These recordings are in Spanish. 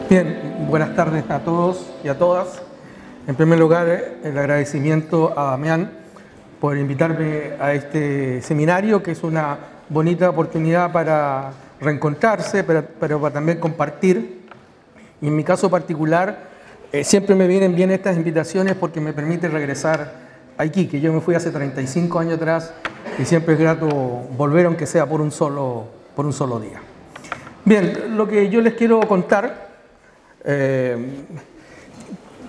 Bien, buenas tardes a todos y a todas. En primer lugar, el agradecimiento a Damián por invitarme a este seminario, que es una bonita oportunidad para reencontrarse, pero para también compartir. Y en mi caso particular, siempre me vienen bien estas invitaciones porque me permite regresar a Iquique. Yo me fui hace 35 años atrás y siempre es grato volver, aunque sea por un solo día. Bien, lo que yo les quiero contar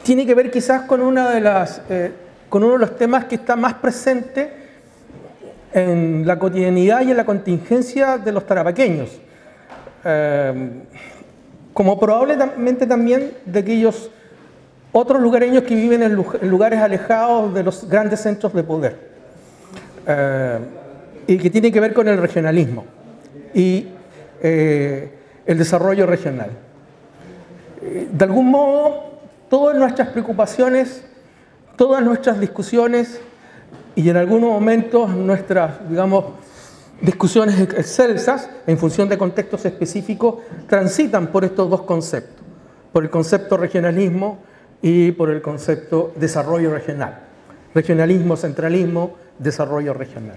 tiene que ver quizás con con uno de los temas que está más presente en la cotidianidad y en la contingencia de los tarapaqueños, como probablemente también de aquellos otros lugareños que viven en lugares alejados de los grandes centros de poder, y que tiene que ver con el regionalismo y el desarrollo regional. De algún modo, todas nuestras preocupaciones, todas nuestras discusiones y en algunos momentos nuestras, digamos, discusiones excelsas en función de contextos específicos transitan por estos dos conceptos, por el concepto regionalismo y por el concepto desarrollo regional. Regionalismo, centralismo, desarrollo regional.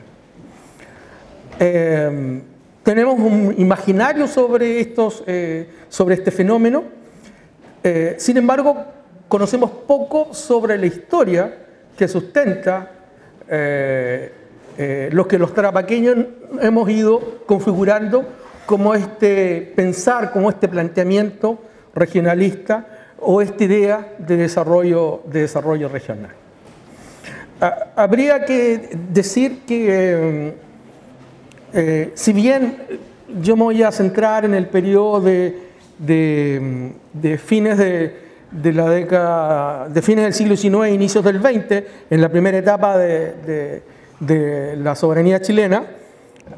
Tenemos un imaginario sobre este fenómeno. Sin embargo, conocemos poco sobre la historia que sustenta lo que los tarapaqueños hemos ido configurando como este pensar, como este planteamiento regionalista o esta idea de desarrollo regional. Habría que decir que, si bien yo me voy a centrar en el periodo de fines del siglo XIX e inicios del XX, en la primera etapa de la soberanía chilena,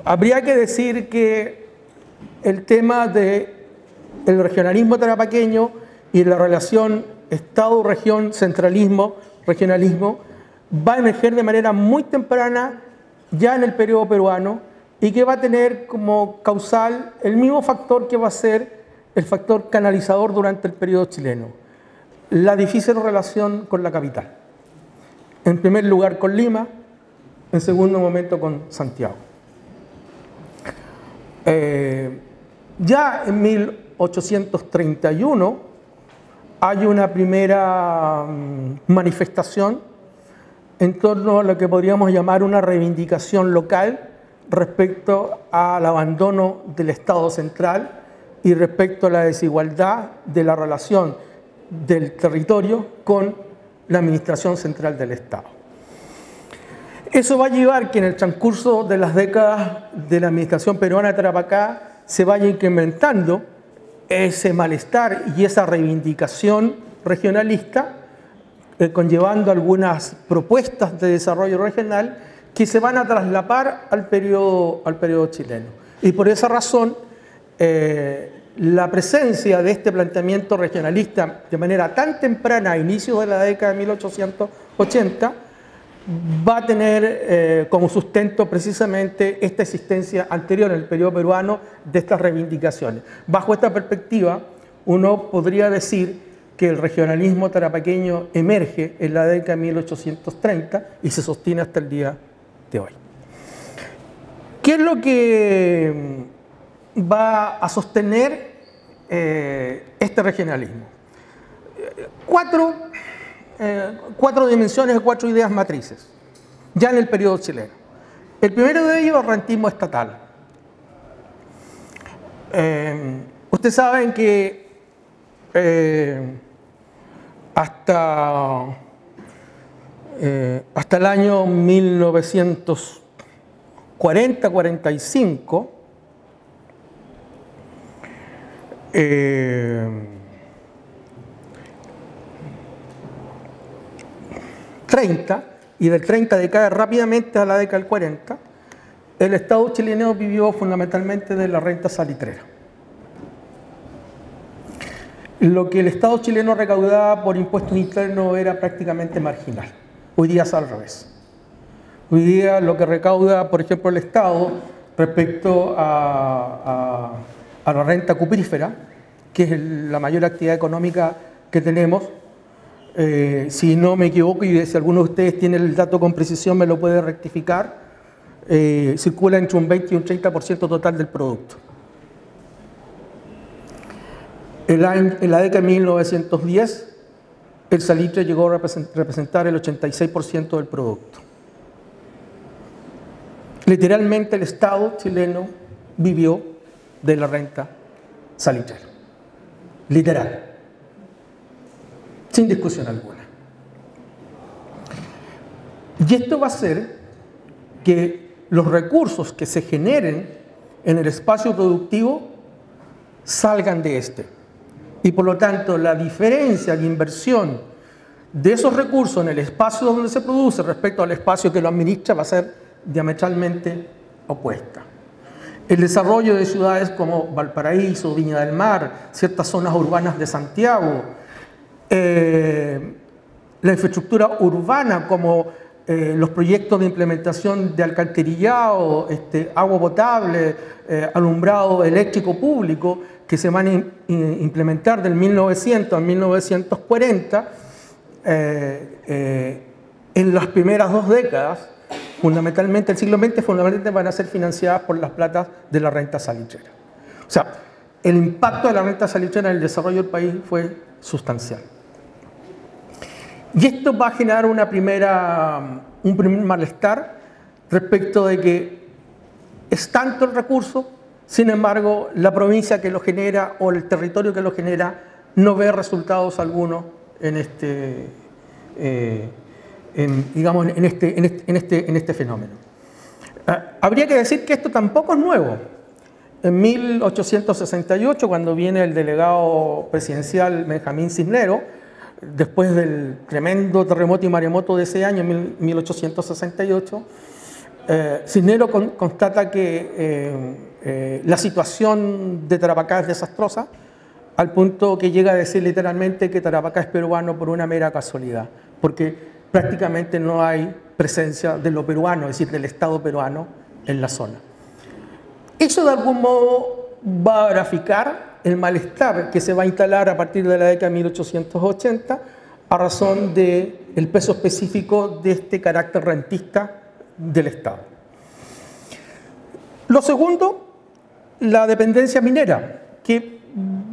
habría que decir que el tema del regionalismo tarapaqueño y la relación Estado-región, centralismo, regionalismo, va a emerger de manera muy temprana ya en el periodo peruano y que va a tener como causal el mismo factor que va a ser el factor canalizador durante el periodo chileno: la difícil relación con la capital. En primer lugar con Lima, en segundo momento con Santiago. Ya en 1831 hay una primera manifestación en torno a lo que podríamos llamar una reivindicación local respecto al abandono del Estado central y respecto a la desigualdad de la relación del territorio con la administración central del Estado. Eso va a llevar que en el transcurso de las décadas de la administración peruana de Tarapacá se vaya incrementando ese malestar y esa reivindicación regionalista, conllevando algunas propuestas de desarrollo regional que se van a traslapar al periodo chileno. Y por esa razón, la presencia de este planteamiento regionalista de manera tan temprana, a inicios de la década de 1880, va a tener como sustento precisamente esta existencia anterior en el periodo peruano de estas reivindicaciones. Bajo esta perspectiva, uno podría decir que el regionalismo tarapaqueño emerge en la década de 1830 y se sostiene hasta el día de hoy. ¿Qué es lo que va a sostener este regionalismo? Cuatro dimensiones, cuatro ideas matrices, ya en el periodo chileno. El primero de ellos es el rentismo estatal. Ustedes saben que hasta el año 1940-45, y del 30 decae rápidamente a la década del 40, el Estado chileno vivió fundamentalmente de la renta salitrera. Lo que el Estado chileno recaudaba por impuestos internos era prácticamente marginal. Hoy día es al revés. Hoy día lo que recauda, por ejemplo, el Estado respecto a la renta cuprífera que es la mayor actividad económica que tenemos. Si no me equivoco, y si alguno de ustedes tiene el dato con precisión me lo puede rectificar, circula entre un 20 y un 30% total del producto. En la década de 1910, el salitre llegó a representar el 86% del producto. Literalmente el Estado chileno vivió de la renta salitrera. Literal. Sin discusión alguna. Y esto va a hacer que los recursos que se generen en el espacio productivo salgan de este. Y por lo tanto, la diferencia de inversión de esos recursos en el espacio donde se produce respecto al espacio que lo administra va a ser diametralmente opuesta. El desarrollo de ciudades como Valparaíso, Viña del Mar, ciertas zonas urbanas de Santiago, la infraestructura urbana como los proyectos de implementación de alcantarillado, agua potable, alumbrado eléctrico público que se van a implementar del 1900 al 1940, en las primeras 2 décadas, fundamentalmente el siglo XX, fundamentalmente van a ser financiadas por las platas de la renta salitrera. O sea, el impacto de la renta salitrera en el desarrollo del país fue sustancial. Y esto va a generar un primer malestar respecto de que es tanto el recurso, sin embargo, la provincia que lo genera o el territorio que lo genera no ve resultados algunos en este fenómeno. Habría que decir que esto tampoco es nuevo. En 1868, cuando viene el delegado presidencial Benjamín Cisneros, después del tremendo terremoto y maremoto de ese año, 1868, Cisneros constata que la situación de Tarapacá es desastrosa, al punto que llega a decir literalmente que Tarapacá es peruano por una mera casualidad, porque prácticamente no hay presencia de lo peruano, es decir, del Estado peruano en la zona. Eso de algún modo va a graficar el malestar que se va a instalar a partir de la década de 1880 a razón del peso específico de este carácter rentista del Estado. Lo segundo, la dependencia minera, que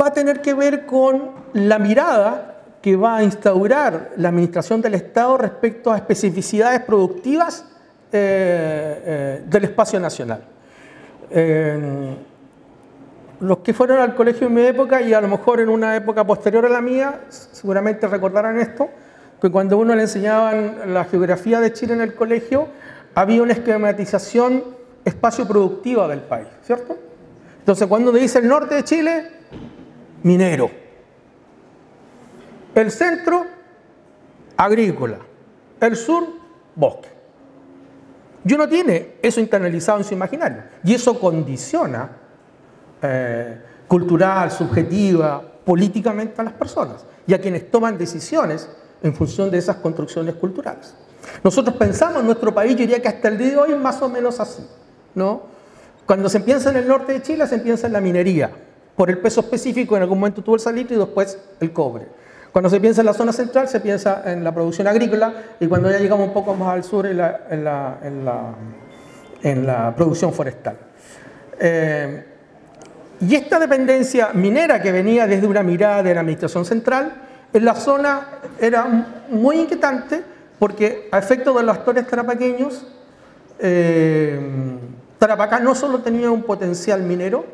va a tener que ver con la mirada que va a instaurar la administración del Estado respecto a especificidades productivas del espacio nacional. Los que fueron al colegio en mi época y a lo mejor en una época posterior a la mía, seguramente recordarán esto, que cuando uno le enseñaban la geografía de Chile en el colegio, había una esquematización espacio-productiva del país, ¿cierto? Entonces, cuando uno dice el norte de Chile, minero. El centro, agrícola. El sur, bosque. Y uno tiene eso internalizado en su imaginario. Y eso condiciona cultural, subjetiva, políticamente a las personas y a quienes toman decisiones en función de esas construcciones culturales. Nosotros pensamos en nuestro país, yo diría que hasta el día de hoy más o menos así, ¿no? Cuando se piensa en el norte de Chile, se piensa en la minería, por el peso específico, en algún momento tuvo el salitre y después el cobre. Cuando se piensa en la zona central, se piensa en la producción agrícola, y cuando ya llegamos un poco más al sur, en la producción forestal. Y esta dependencia minera que venía desde una mirada de la administración central, en la zona era muy inquietante porque a efectos de los actores tarapaqueños, Tarapacá no solo tenía un potencial minero,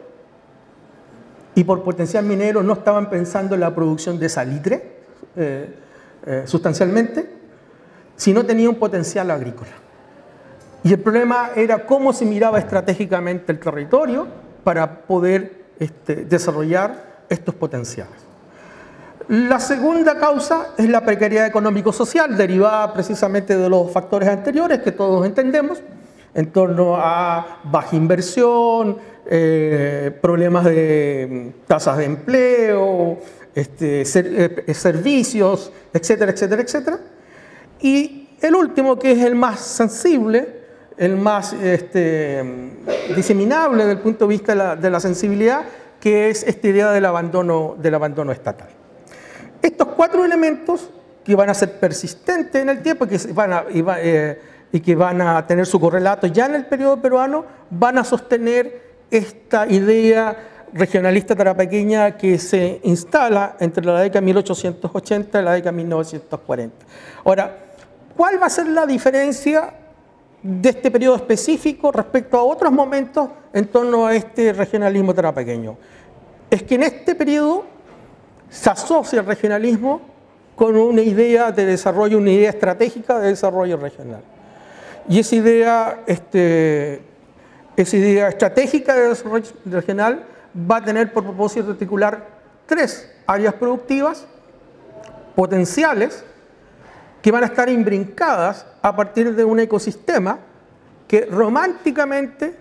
y por potencial minero no estaban pensando en la producción de salitre sustancialmente, sino tenía un potencial agrícola. Y el problema era cómo se miraba estratégicamente el territorio para poder desarrollar estos potenciales. La segunda causa es la precariedad económico-social, derivada precisamente de los factores anteriores que todos entendemos, en torno a baja inversión, problemas de tasas de empleo, servicios, etcétera, etcétera, etcétera. Y el último, que es el más sensible, el más diseminable desde el punto de vista de la sensibilidad, que es esta idea del abandono estatal. Estos 4 elementos que van a ser persistentes en el tiempo y que van a tener su correlato ya en el periodo peruano, van a sostener esta idea regionalista tarapaqueña que se instala entre la década de 1880 y la década de 1940. Ahora, ¿cuál va a ser la diferencia de este periodo específico respecto a otros momentos en torno a este regionalismo tarapaqueño? Es que en este periodo se asocia el regionalismo con una idea de desarrollo, una idea estratégica de desarrollo regional. Y esa idea estratégica de desarrollo regional va a tener por propósito articular 3 áreas productivas potenciales que van a estar imbrincadas a partir de un ecosistema que románticamente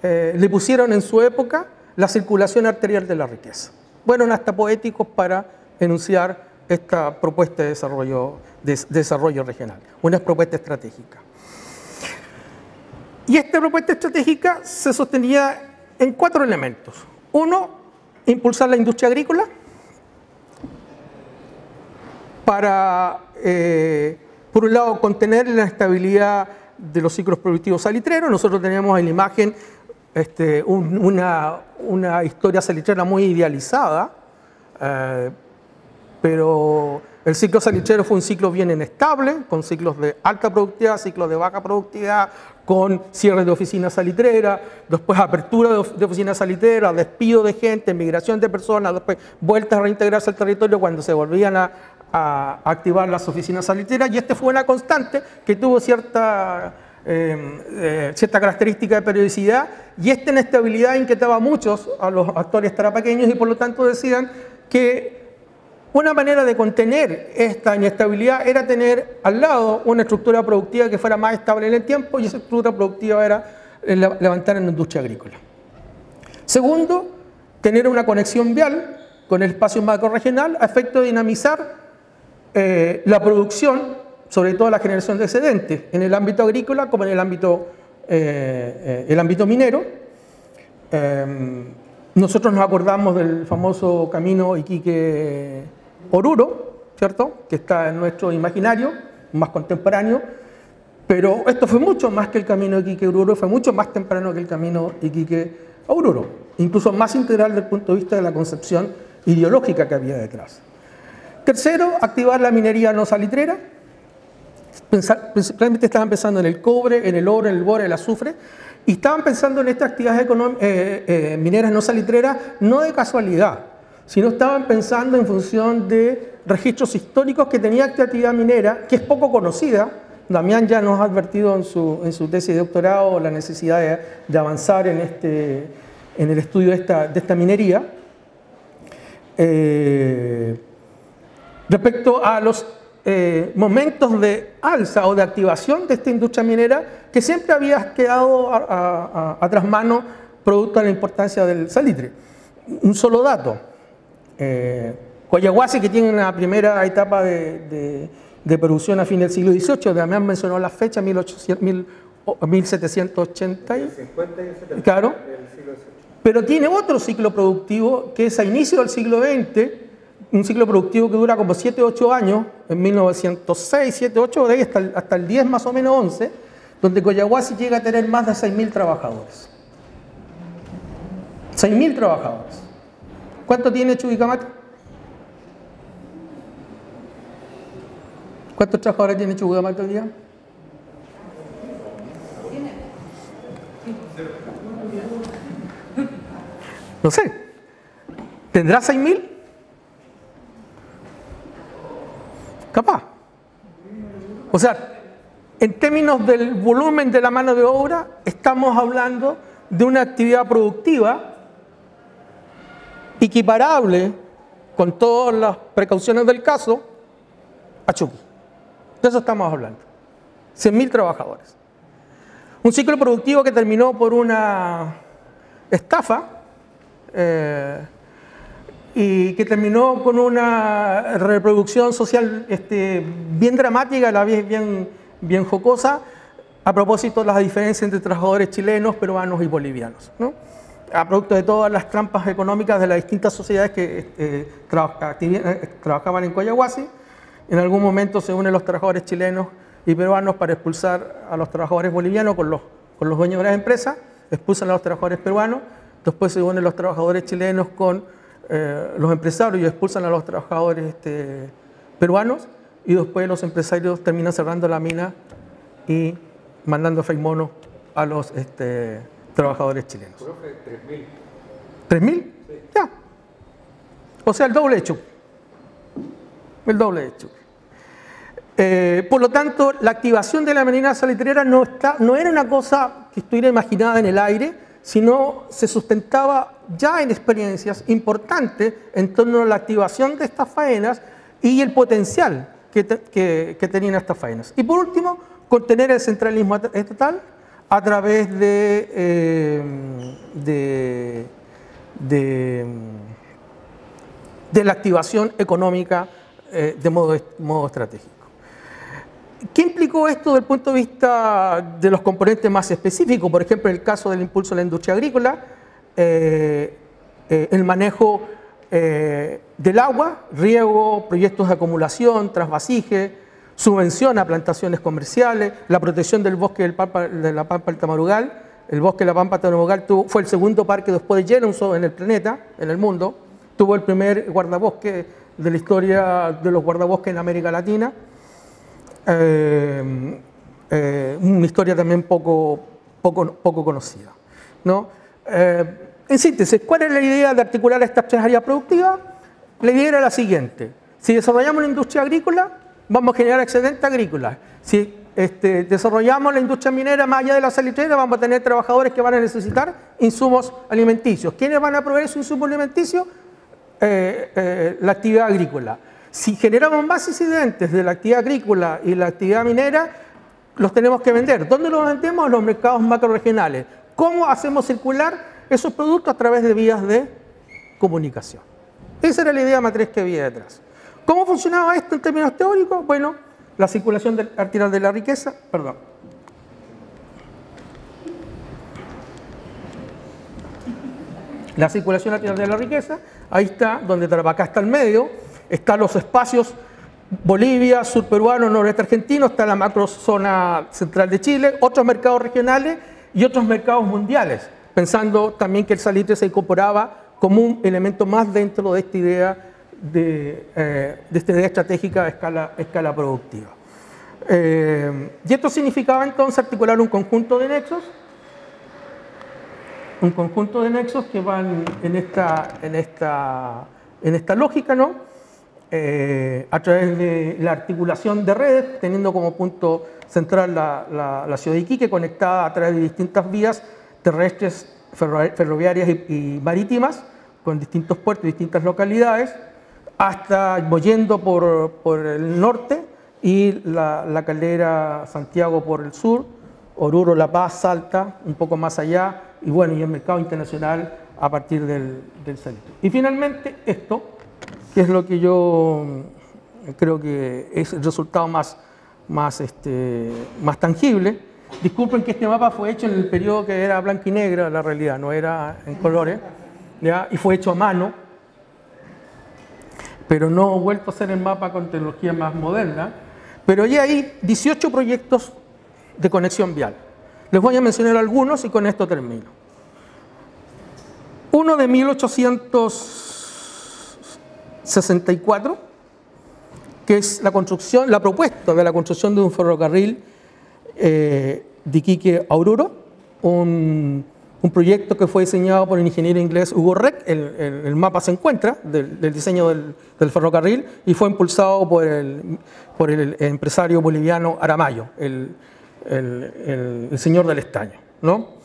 le pusieron en su época la circulación arterial de la riqueza. Fueron hasta poéticos para enunciar esta propuesta de desarrollo regional, una propuesta estratégica. Y esta propuesta estratégica se sostenía en 4 elementos. 1, impulsar la industria agrícola para, por un lado, contener la estabilidad de los ciclos productivos salitreros. Nosotros teníamos en la imagen una historia salitrera muy idealizada, pero el ciclo salitrero fue un ciclo bien inestable, con ciclos de alta productividad, ciclos de baja productividad, con cierre de oficinas salitreras, después apertura de oficinas salitreras, despido de gente, migración de personas, después vueltas a reintegrarse al territorio cuando se volvían a activar las oficinas salitreras, y fue una constante que tuvo cierta característica de periodicidad, y esta inestabilidad inquietaba a muchos, a los actores tarapaqueños, y por lo tanto decían que una manera de contener esta inestabilidad era tener al lado una estructura productiva que fuera más estable en el tiempo, y esa estructura productiva era levantar en la industria agrícola. Segundo, tener una conexión vial con el espacio macrorregional a efecto de dinamizar la producción, sobre todo la generación de excedentes, en el ámbito agrícola como en el ámbito minero. Nosotros nos acordamos del famoso camino Iquique-Oruro, ¿cierto?, que está en nuestro imaginario, más contemporáneo, pero esto fue mucho más que el camino Iquique-Oruro, fue mucho más temprano que el camino Iquique-Oruro, incluso más integral desde el punto de vista de la concepción ideológica que había detrás. Tercero, activar la minería no salitrera. Principalmente estaban pensando en el cobre, en el oro, en el boro, en el azufre, y estaban pensando en estas actividades mineras no salitreras no de casualidad, sino estaban pensando en función de registros históricos que tenía esta actividad minera, que es poco conocida. Damián ya nos ha advertido en su tesis de doctorado la necesidad de avanzar en el estudio de esta minería. Respecto a los momentos de alza o de activación de esta industria minera que siempre había quedado a trasmano producto de la importancia del salitre. Un solo dato, Coyahuasi, que tiene una primera etapa de producción a fin del siglo XVIII, Damián mencionó la fecha, 1780, claro, pero tiene otro ciclo productivo que es a inicio del siglo XX, un ciclo productivo que dura como 7 o 8 años, en 1906, 7, 8, de ahí hasta el 10 más o menos 11, donde Coyahuasi llega a tener más de 6.000 trabajadores. 6.000 trabajadores. ¿Cuánto tiene Chuquicamata? ¿Cuántos trabajadores tiene Chuquicamata hoy día? No sé. ¿Tendrá 6.000? Capaz. O sea, en términos del volumen de la mano de obra, estamos hablando de una actividad productiva equiparable, con todas las precauciones del caso, a Chuqui. De eso estamos hablando. 100.000 trabajadores. Un ciclo productivo que terminó por una estafa y que terminó con una reproducción social bien dramática, a la vez bien jocosa, a propósito de las diferencias entre trabajadores chilenos, peruanos y bolivianos, ¿no? a producto de todas las trampas económicas de las distintas sociedades que trabajaban en Collahuasi. En algún momento se unen los trabajadores chilenos y peruanos para expulsar a los trabajadores bolivianos con los dueños de las empresas, expulsan a los trabajadores peruanos, después se unen los trabajadores chilenos con los empresarios y expulsan a los trabajadores peruanos, y después los empresarios terminan cerrando la mina y mandando mono a los trabajadores chilenos. Profe, 3.000. ¿3.000? Sí. Ya. O sea, el doble de Chuc. El doble de Chuc. Por lo tanto, la activación de la minera salitrera no era una cosa que estuviera imaginada en el aire, sino se sustentaba ya en experiencias importantes en torno a la activación de estas faenas y el potencial que tenían estas faenas. Y por último, contener el centralismo estatal a través de la activación económica de modo estratégico. ¿Qué implicó esto desde el punto de vista de los componentes más específicos? Por ejemplo, en el caso del impulso a la industria agrícola, el manejo del agua, riego, proyectos de acumulación, trasvasije, subvención a plantaciones comerciales, la protección del bosque de la Pampa del Tamarugal. El bosque de la Pampa del Tamarugal fue el segundo parque después de Yellowstone en el planeta, en el mundo. Tuvo el primer guardabosque de la historia de los guardabosques en América Latina. Una historia también poco conocida, ¿no? En síntesis, ¿cuál es la idea de articular estas tres áreas productivas? La idea era la siguiente: si desarrollamos la industria agrícola, vamos a generar excedente agrícola. Si desarrollamos la industria minera más allá de la salitrera, vamos a tener trabajadores que van a necesitar insumos alimenticios. ¿Quiénes van a proveer su insumo alimenticio? La actividad agrícola. Si generamos más excedentes de la actividad agrícola y la actividad minera, los tenemos que vender. ¿Dónde los vendemos? A los mercados macrorregionales. ¿Cómo hacemos circular esos productos? A través de vías de comunicación. Esa era la idea matriz que había detrás. ¿Cómo funcionaba esto en términos teóricos? Bueno, la circulación arterial de la riqueza, La circulación arterial de la riqueza, ahí está, acá está el medio, están los espacios Bolivia, sur peruano, noroeste argentino, está la macrozona central de Chile, otros mercados regionales y otros mercados mundiales, pensando también que el salitre se incorporaba como un elemento más dentro de esta idea estratégica a escala productiva. Y esto significaba entonces articular un conjunto de nexos que van en esta lógica, ¿no? A través de la articulación de redes, teniendo como punto central la ciudad de Iquique, conectada a través de distintas vías terrestres, ferroviarias y marítimas, con distintos puertos y distintas localidades, hasta yendo por el norte y la caldera Santiago por el sur, Oruro, La Paz, Salta, un poco más allá, y bueno, y el mercado internacional a partir del salitre. Y finalmente esto, que es lo que yo creo que es el resultado más tangible. Disculpen que este mapa fue hecho en el periodo que era blanco y negro, la realidad, no era en colores, ¿ya? Y fue hecho a mano, pero no he vuelto a hacer el mapa con tecnología más moderna. Pero ya hay 18 proyectos de conexión vial. Les voy a mencionar algunos y con esto termino. Uno de 1864, que es la propuesta de la construcción de un ferrocarril de Iquique a Oruro, un proyecto que fue diseñado por el ingeniero inglés Hugo Reck. El mapa se encuentra del diseño del ferrocarril y fue impulsado por el empresario boliviano Aramayo, el señor del estaño, ¿no?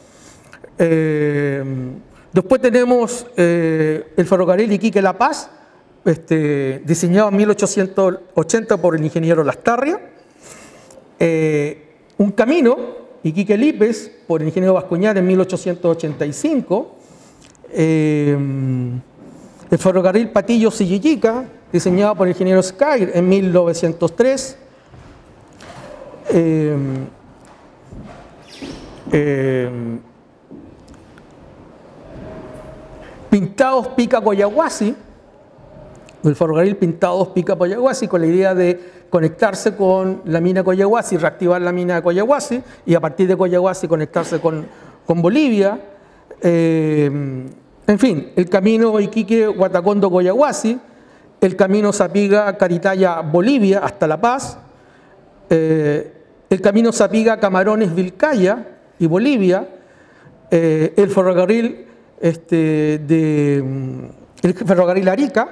Después tenemos el ferrocarril Iquique-La Paz, diseñado en 1880 por el ingeniero Lastarria. Un camino, Iquique-Lipes, por el ingeniero Bascuñán en 1885. El ferrocarril Patillo-Silliquica, diseñado por el ingeniero Skyr en 1903. Pintados Pica-Coyahuasi, el ferrocarril Pintados Pica-Coyahuasi, con la idea de conectarse con la mina Coyahuasi, reactivar la mina de Coyahuasi y a partir de Coyahuasi conectarse con Bolivia. En fin, el camino Iquique-Huatacondo-Coyahuasi, el camino Sapiga-Caritaya-Bolivia hasta La Paz, el camino Sapiga-Camarones-Vilcaya y Bolivia, el ferrocarril Arica,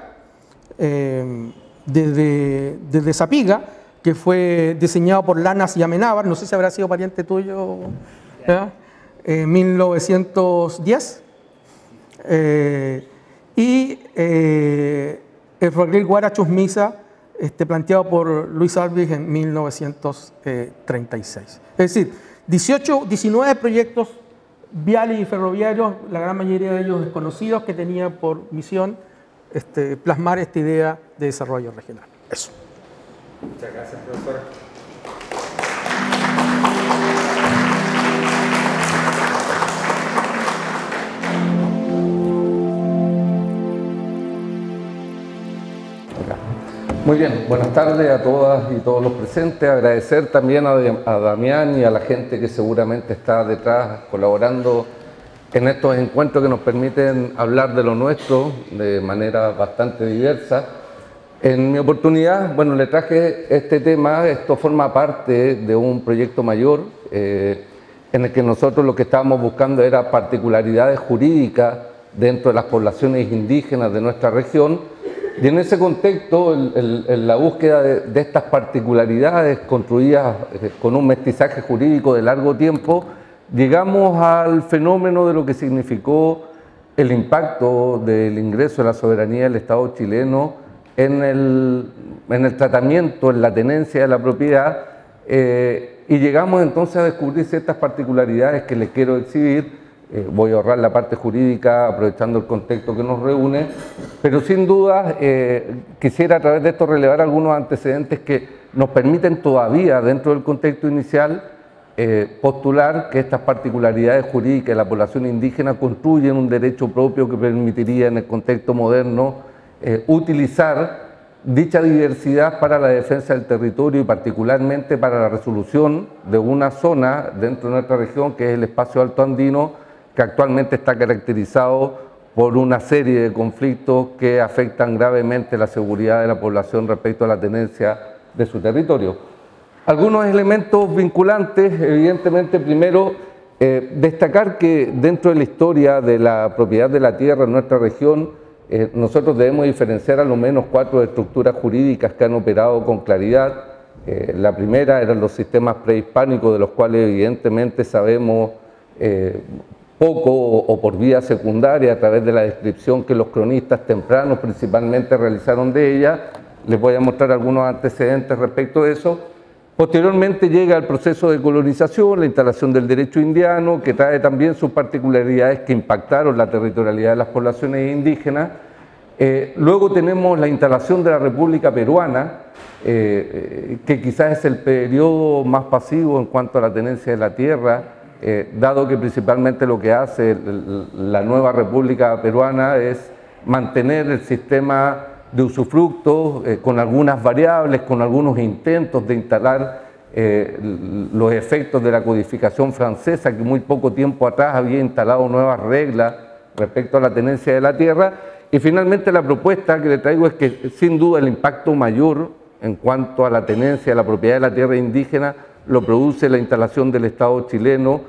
desde Sapiga, que fue diseñado por Lanas y Amenábar, no sé si habrá sido pariente tuyo, en 1910, y el ferrocarril Guarachus-Misa, planteado por Luis Alves en 1936. Es decir, 19 proyectos viales y ferroviarios, la gran mayoría de ellos desconocidos, que tenían por misión plasmar esta idea de desarrollo regional. Eso. Muchas gracias, profesora. Muy bien, buenas tardes a todas y todos los presentes. Agradecer también a Damián y a la gente que seguramente está detrás colaborando en estos encuentros que nos permiten hablar de lo nuestro de manera bastante diversa. En mi oportunidad, bueno, le traje este tema. Esto forma parte de un proyecto mayor en el que nosotros lo que estábamos buscando era particularidades jurídicas dentro de las poblaciones indígenas de nuestra región. Y en ese contexto, en la búsqueda de estas particularidades construidas con un mestizaje jurídico de largo tiempo, llegamos al fenómeno de lo que significó el impacto del ingreso de la soberanía del Estado chileno en el tratamiento, en la tenencia de la propiedad, y llegamos entonces a descubrir ciertas particularidades que les quiero exhibir. Voy a ahorrar la parte jurídica aprovechando el contexto que nos reúne, pero sin duda quisiera a través de esto relevar algunos antecedentes que nos permiten todavía dentro del contexto inicial postular que estas particularidades jurídicas de la población indígena construyen un derecho propio que permitiría en el contexto moderno utilizar dicha diversidad para la defensa del territorio y particularmente para la resolución de una zona dentro de nuestra región que es el espacio alto andino, que actualmente está caracterizado por una serie de conflictos que afectan gravemente la seguridad de la población respecto a la tenencia de su territorio. Algunos elementos vinculantes, evidentemente, primero, destacar que dentro de la historia de la propiedad de la tierra en nuestra región, nosotros debemos diferenciar a lo menos 4 estructuras jurídicas que han operado con claridad. La primera eran los sistemas prehispánicos, de los cuales evidentemente sabemos poco o por vía secundaria a través de la descripción que los cronistas tempranos principalmente realizaron de ella. Les voy a mostrar algunos antecedentes respecto de eso. Posteriormente llega el proceso de colonización, la instalación del derecho indiano, que trae también sus particularidades que impactaron la territorialidad de las poblaciones indígenas. Luego tenemos la instalación de la República Peruana, que quizás es el periodo más pasivo en cuanto a la tenencia de la tierra, dado que principalmente lo que hace la nueva República Peruana es mantener el sistema de usufructo con algunas variables, con algunos intentos de instalar los efectos de la codificación francesa, que muy poco tiempo atrás había instalado nuevas reglas respecto a la tenencia de la tierra. Y finalmente la propuesta que le traigo es que sin duda el impacto mayor en cuanto a la tenencia de la propiedad de la tierra indígena lo produce la instalación del Estado chileno,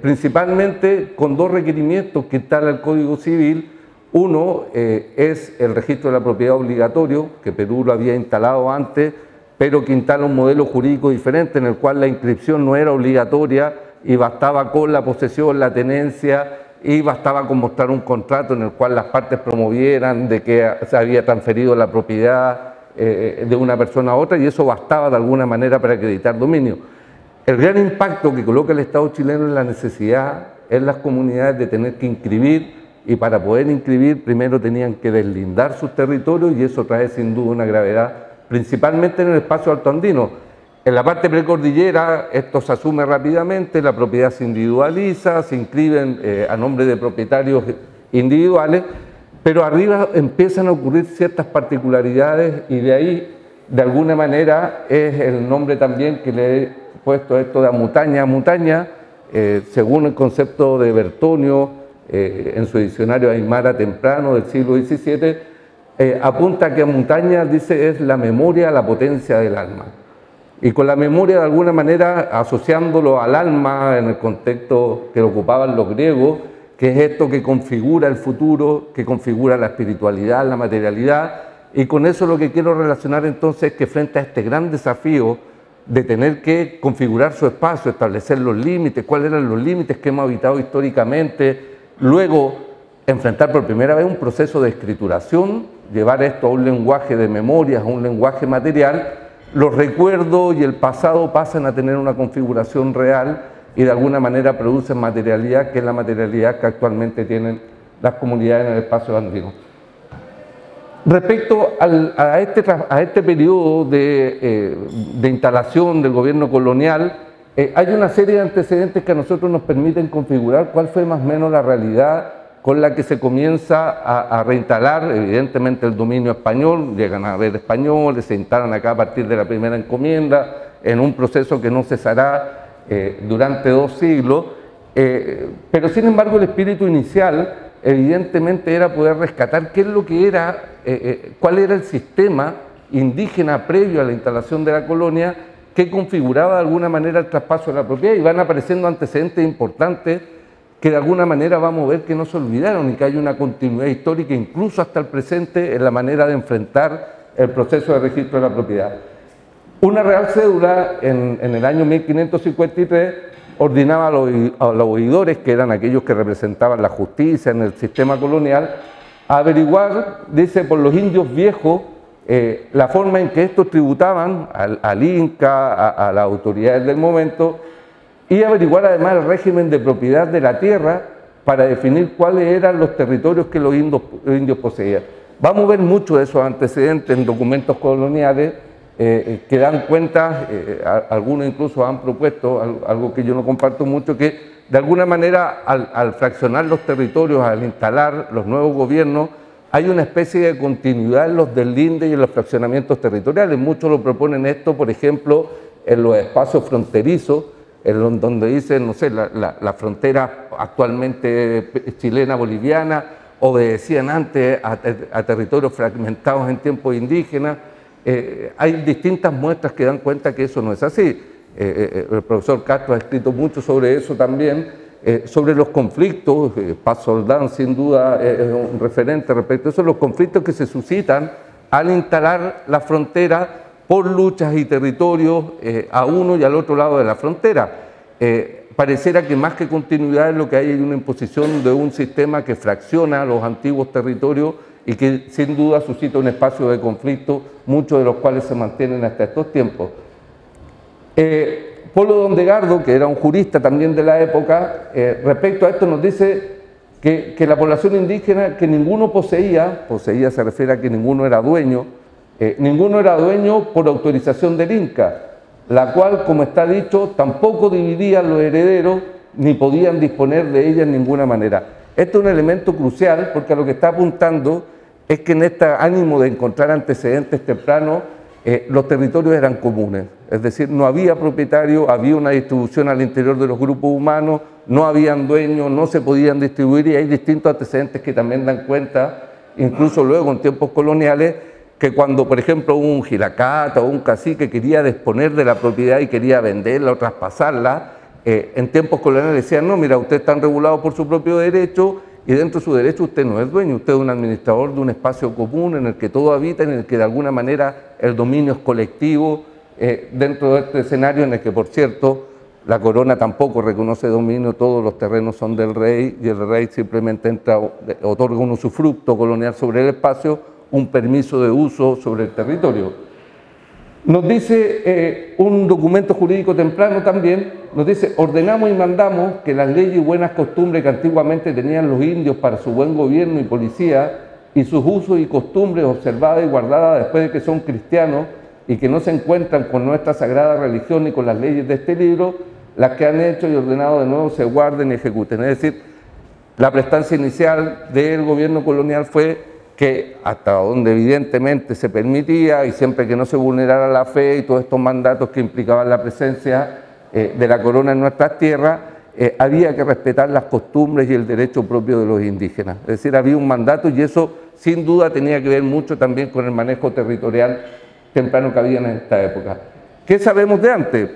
principalmente con 2 requerimientos que instala el Código Civil. Uno es el registro de la propiedad obligatorio, que Perú lo había instalado antes, pero que instala un modelo jurídico diferente en el cual la inscripción no era obligatoria y bastaba con la posesión, la tenencia, y bastaba con mostrar un contrato en el cual las partes promovieran de que se había transferido la propiedad de una persona a otra, y eso bastaba de alguna manera para acreditar dominio. El gran impacto que coloca el Estado chileno es la necesidad en las comunidades de tener que inscribir, y para poder inscribir primero tenían que deslindar sus territorios, y eso trae sin duda una gravedad, principalmente en el espacio altoandino. En la parte precordillera esto se asume rápidamente, la propiedad se individualiza, se inscriben a nombre de propietarios individuales, pero arriba empiezan a ocurrir ciertas particularidades y de ahí, de alguna manera, es el nombre también que le he puesto a esto de Amutaña. Amutaña, según el concepto de Bertonio, en su diccionario Aymara temprano del siglo XVII, apunta que Amutaña, dice, es la memoria, la potencia del alma. Y con la memoria, de alguna manera, asociándolo al alma en el contexto que lo ocupaban los griegos, que es esto que configura el futuro, que configura la espiritualidad, la materialidad, y con eso lo que quiero relacionar entonces es que frente a este gran desafío de tener que configurar su espacio, establecer los límites, cuáles eran los límites que hemos habitado históricamente, luego enfrentar por primera vez un proceso de escrituración, llevar esto a un lenguaje de memorias, a un lenguaje material, los recuerdos y el pasado pasan a tener una configuración real y de alguna manera producen materialidad, que es la materialidad que actualmente tienen las comunidades en el espacio andino. Respecto a este periodo de instalación del gobierno colonial, hay una serie de antecedentes que a nosotros nos permiten configurar cuál fue más o menos la realidad con la que se comienza a reinstalar, evidentemente, el dominio español. Llegan a haber españoles, se instalan acá a partir de la primera encomienda, en un proceso que no cesará durante 2 siglos, pero sin embargo el espíritu inicial evidentemente era poder rescatar qué es lo que era, cuál era el sistema indígena previo a la instalación de la colonia que configuraba de alguna manera el traspaso de la propiedad, y van apareciendo antecedentes importantes que de alguna manera vamos a ver que no se olvidaron y que hay una continuidad histórica incluso hasta el presente en la manera de enfrentar el proceso de registro de la propiedad. Una real cédula en el año 1553 ordenaba a los oidores, que eran aquellos que representaban la justicia en el sistema colonial, a averiguar, dice, por los indios viejos, la forma en que estos tributaban al Inca, a las autoridades del momento, y averiguar además el régimen de propiedad de la tierra para definir cuáles eran los territorios que los indios poseían. Vamos a ver mucho de esos antecedentes en documentos coloniales que dan cuenta, algunos incluso han propuesto, algo que yo no comparto mucho, que de alguna manera al fraccionar los territorios, al instalar los nuevos gobiernos, hay una especie de continuidad en los deslindes y en los fraccionamientos territoriales. Muchos lo proponen esto, por ejemplo, en los espacios fronterizos, en donde dicen, no sé, la frontera actualmente chilena-boliviana, obedecían antes a territorios fragmentados en tiempos indígenas. Hay distintas muestras que dan cuenta que eso no es así. El profesor Castro ha escrito mucho sobre eso también, sobre los conflictos. Paz Soldán sin duda es un referente respecto a eso, los conflictos que se suscitan al instalar la frontera por luchas y territorios a uno y al otro lado de la frontera. Pareciera que más que continuidad es lo que hay una imposición de un sistema que fracciona los antiguos territorios y que sin duda suscita un espacio de conflicto, muchos de los cuales se mantienen hasta estos tiempos. Polo Dondegardo, que era un jurista también de la época, respecto a esto nos dice que la población indígena que ninguno poseía se refiere a que ninguno era dueño por autorización del Inca, la cual, como está dicho, tampoco dividían los herederos ni podían disponer de ella en ninguna manera. Esto es un elemento crucial porque a lo que está apuntando es que en este ánimo de encontrar antecedentes tempranos, los territorios eran comunes, es decir, no había propietario, había una distribución al interior de los grupos humanos, no habían dueños, no se podían distribuir, y hay distintos antecedentes que también dan cuenta, incluso luego en tiempos coloniales, que cuando, por ejemplo, un jiracata o un cacique quería disponer de la propiedad y quería venderla o traspasarla, en tiempos coloniales decían, no, mira, usted está regulado por su propio derecho y dentro de su derecho usted no es dueño, usted es un administrador de un espacio común en el que todos habitan, en el que de alguna manera el dominio es colectivo, dentro de este escenario en el que, por cierto, la corona tampoco reconoce dominio, todos los terrenos son del rey y el rey simplemente entra, otorga un usufructo colonial sobre el espacio, un permiso de uso sobre el territorio. Nos dice un documento jurídico temprano también, nos dice, ordenamos y mandamos que las leyes y buenas costumbres que antiguamente tenían los indios para su buen gobierno y policía y sus usos y costumbres observadas y guardadas después de que son cristianos y que no se encuentran con nuestra sagrada religión ni con las leyes de este libro, las que han hecho y ordenado de nuevo se guarden y ejecuten. Es decir, La prestancia inicial del gobierno colonial fue que hasta donde evidentemente se permitía y siempre que no se vulnerara la fe y todos estos mandatos que implicaban la presencia de la corona en nuestras tierras, había que respetar las costumbres y el derecho propio de los indígenas. Es decir, había un mandato y eso sin duda tenía que ver mucho también con el manejo territorial temprano que había en esta época. ¿Qué sabemos de antes?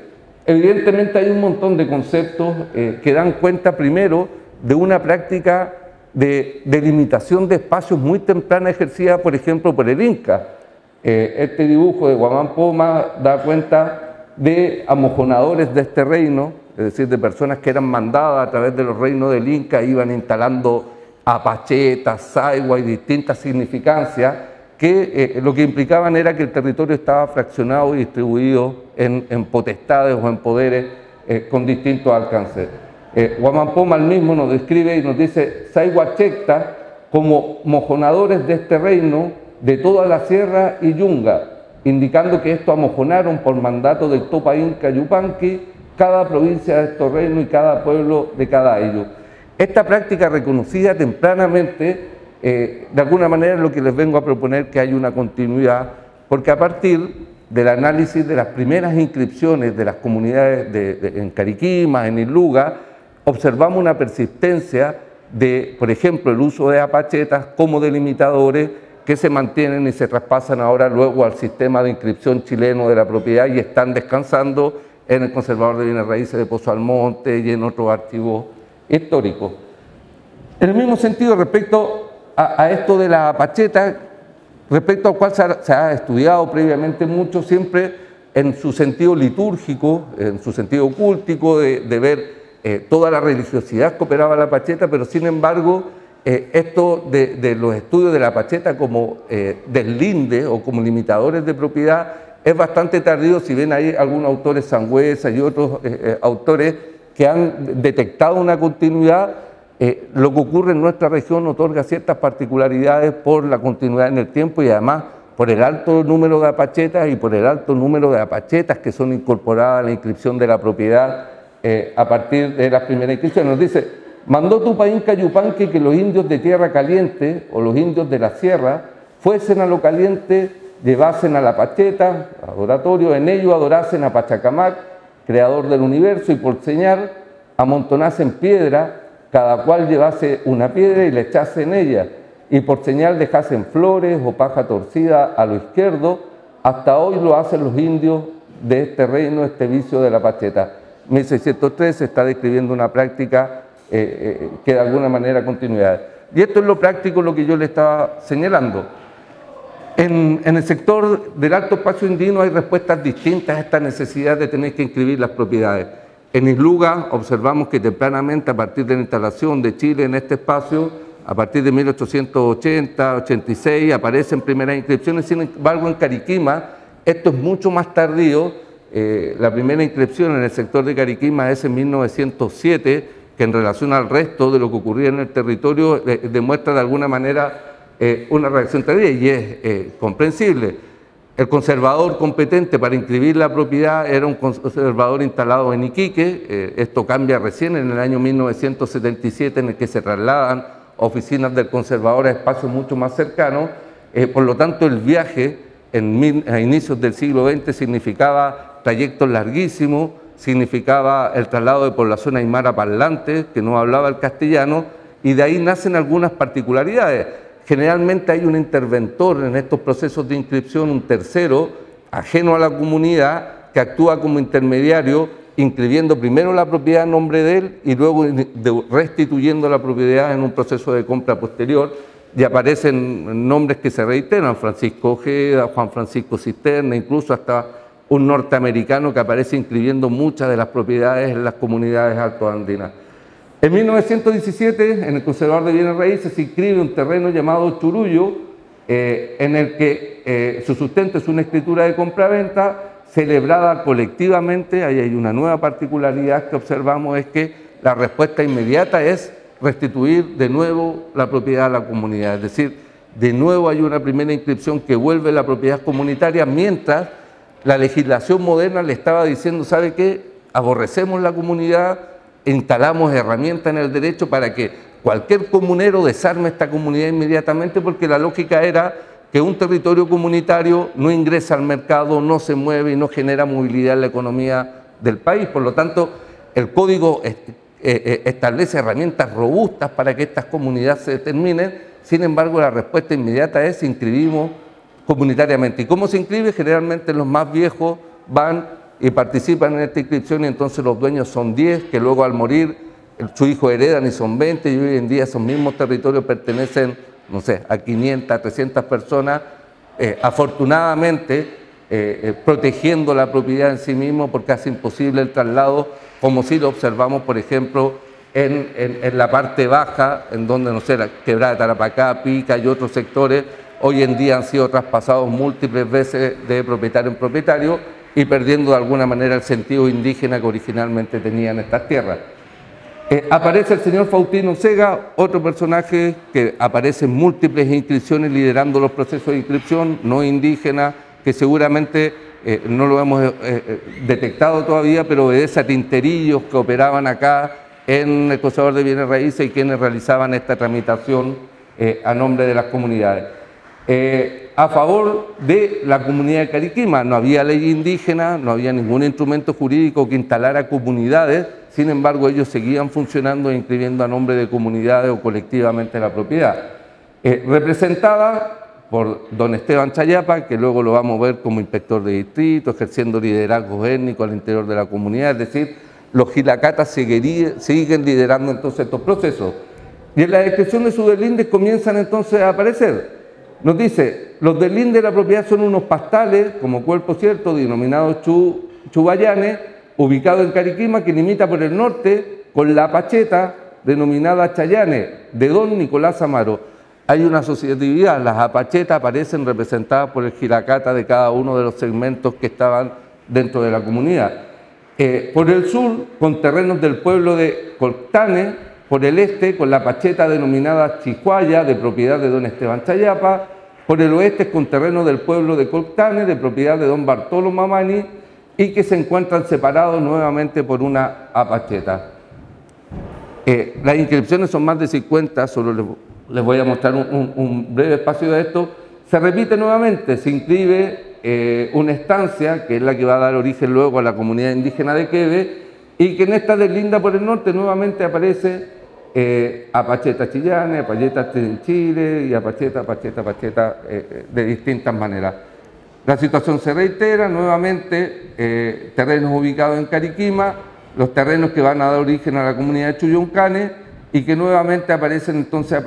Evidentemente hay un montón de conceptos que dan cuenta primero de una práctica de delimitación de espacios muy temprana ejercida, por ejemplo, por el Inca. Este dibujo de Guamán Poma da cuenta de amojonadores de este reino, es decir, de personas que eran mandadas a través de los reinos del Inca, iban instalando apachetas, saigua y distintas significancias que lo que implicaban era que el territorio estaba fraccionado y distribuido en potestades o en poderes con distintos alcances. Guamán Poma mismo nos describe y nos dice Saigua-Checta como mojonadores de este reino de toda la sierra y yunga, indicando que esto amojonaron por mandato del Topa Inca Yupanqui cada provincia de estos reinos y cada pueblo de cada ellos. Esta práctica reconocida tempranamente, de alguna manera es lo que les vengo a proponer, que hay una continuidad, porque a partir del análisis de las primeras inscripciones de las comunidades en Cariquima, en Iluga, observamos una persistencia de, por ejemplo, el uso de apachetas como delimitadores que se mantienen y se traspasan ahora luego al sistema de inscripción chileno de la propiedad y están descansando en el Conservador de Bienes Raíces de Pozo Almonte y en otros archivos históricos. En el mismo sentido, respecto a esto de la apacheta, respecto al cual se ha estudiado previamente mucho, siempre en su sentido litúrgico, en su sentido cultico, de ver toda la religiosidad que operaba la apacheta, pero sin embargo, esto de los estudios de la apacheta como deslinde o como limitadores de propiedad es bastante tardío, si ven ahí algunos autores, Sangüesa y otros autores que han detectado una continuidad. Lo que ocurre en nuestra región otorga ciertas particularidades por la continuidad en el tiempo y además por el alto número de apachetas y por el alto número de apachetas que son incorporadas a la inscripción de la propiedad a partir de las primeras inscripciones. Nos dice, mandó Tupa Inca Yupanqui que los indios de tierra caliente o los indios de la sierra fuesen a lo caliente, llevasen a la apacheta, adoratorio, en ello adorasen a Pachacamac, creador del universo, y por señal amontonasen piedra, cada cual llevase una piedra y le echase en ella, y por señal dejasen flores o paja torcida a lo izquierdo. Hasta hoy lo hacen los indios de este reino, este vicio de la apacheta. 1603 se está describiendo una práctica que de alguna manera continuidad. Y esto es lo práctico, lo que yo le estaba señalando. En el sector del alto espacio indígena hay respuestas distintas a esta necesidad de tener que inscribir las propiedades. En Isluga observamos que tempranamente, a partir de la instalación de Chile en este espacio, a partir de 1880-86, aparecen primeras inscripciones. Sin embargo, en Cariquima, esto es mucho más tardío. La primera inscripción en el sector de Cariquima es en 1907, que en relación al resto de lo que ocurría en el territorio demuestra de alguna manera una reacción tardía y es comprensible. El conservador competente para inscribir la propiedad era un conservador instalado en Iquique. Esto cambia recién en el año 1977, en el que se trasladan oficinas del conservador a espacios mucho más cercanos. Por lo tanto, el viaje a inicios del siglo XX significaba trayectos larguísimos, significaba el traslado de población aymara parlante, que no hablaba el castellano, y de ahí nacen algunas particularidades. Generalmente hay un interventor en estos procesos de inscripción, un tercero, ajeno a la comunidad, que actúa como intermediario, inscribiendo primero la propiedad en nombre de él y luego restituyendo la propiedad en un proceso de compra posterior, y aparecen nombres que se reiteran, Francisco Ojeda, Juan Francisco Cisterna, incluso hasta un norteamericano que aparece inscribiendo muchas de las propiedades en las comunidades altoandinas. En 1917, en el Conservador de Bienes Raíces, se inscribe un terreno llamado Churullo, en el que su sustento es una escritura de compraventa celebrada colectivamente. Ahí hay una nueva particularidad que observamos, es que la respuesta inmediata es restituir de nuevo la propiedad a la comunidad. Es decir, de nuevo hay una primera inscripción que vuelve la propiedad comunitaria, mientras la legislación moderna le estaba diciendo, ¿sabe qué? Aborrecemos la comunidad, instalamos herramientas en el derecho para que cualquier comunero desarme esta comunidad inmediatamente, porque la lógica era que un territorio comunitario no ingresa al mercado, no se mueve y no genera movilidad en la economía del país. Por lo tanto, el código establece herramientas robustas para que estas comunidades se determinen. Sin embargo, la respuesta inmediata es: inscribimos comunitariamente. ¿Y cómo se inscribe? Generalmente los más viejos van y participan en esta inscripción, y entonces los dueños son 10, que luego al morir su hijo heredan y son 20, y hoy en día esos mismos territorios pertenecen, no sé, a 500, 300 personas, afortunadamente protegiendo la propiedad en sí mismo, porque hace imposible el traslado, como si lo observamos, por ejemplo, en la parte baja, en donde, no sé, la quebrada de Tarapacá, Pica y otros sectores, hoy en día han sido traspasados múltiples veces de propietario en propietario y perdiendo de alguna manera el sentido indígena que originalmente tenían estas tierras. Aparece el señor Faustino Sega, otro personaje que aparece en múltiples inscripciones liderando los procesos de inscripción, no indígena, que seguramente no lo hemos detectado todavía, pero obedece a tinterillos que operaban acá en el Conservador de Bienes Raíces y quienes realizaban esta tramitación a nombre de las comunidades. A favor de la comunidad de Cariquima, no había ley indígena, no había ningún instrumento jurídico que instalara comunidades. Sin embargo, ellos seguían funcionando e inscribiendo a nombre de comunidades o colectivamente la propiedad. Representada por don Esteban Chayapa, que luego lo vamos a ver como inspector de distrito, ejerciendo liderazgo étnico al interior de la comunidad, es decir, los gilacatas siguen liderando entonces estos procesos. Y en la descripción de sus deslindes comienzan entonces a aparecer. Nos dice: los deslindes de la propiedad son unos pastales, como cuerpo cierto, denominados chubayanes, ubicado en Cariquima, que limita por el norte con la Apacheta, denominada Chayanes, de don Nicolás Amaro. Hay una asociatividad, las Apachetas aparecen representadas por el Jiracata de cada uno de los segmentos que estaban dentro de la comunidad. Por el sur, con terrenos del pueblo de Coltane; por el este, con la Apacheta denominada Chihuaya, de propiedad de don Esteban Chayapa; por el oeste, con terrenos del pueblo de Coltane, de propiedad de don Bartolo Mamani, y que se encuentran separados nuevamente por una Apacheta. Las inscripciones son más de 50, solo les voy a mostrar un breve espacio de esto. Se repite nuevamente, se inscribe una estancia, que es la que va a dar origen luego a la comunidad indígena de Queve, y que en esta deslinda por el norte nuevamente aparece Apacheta Chillane, Apacheta Chinchile y Apacheta de distintas maneras. La situación se reitera nuevamente, terrenos ubicados en Cariquima, los terrenos que van a dar origen a la comunidad de Chuyuncane, y que nuevamente aparecen entonces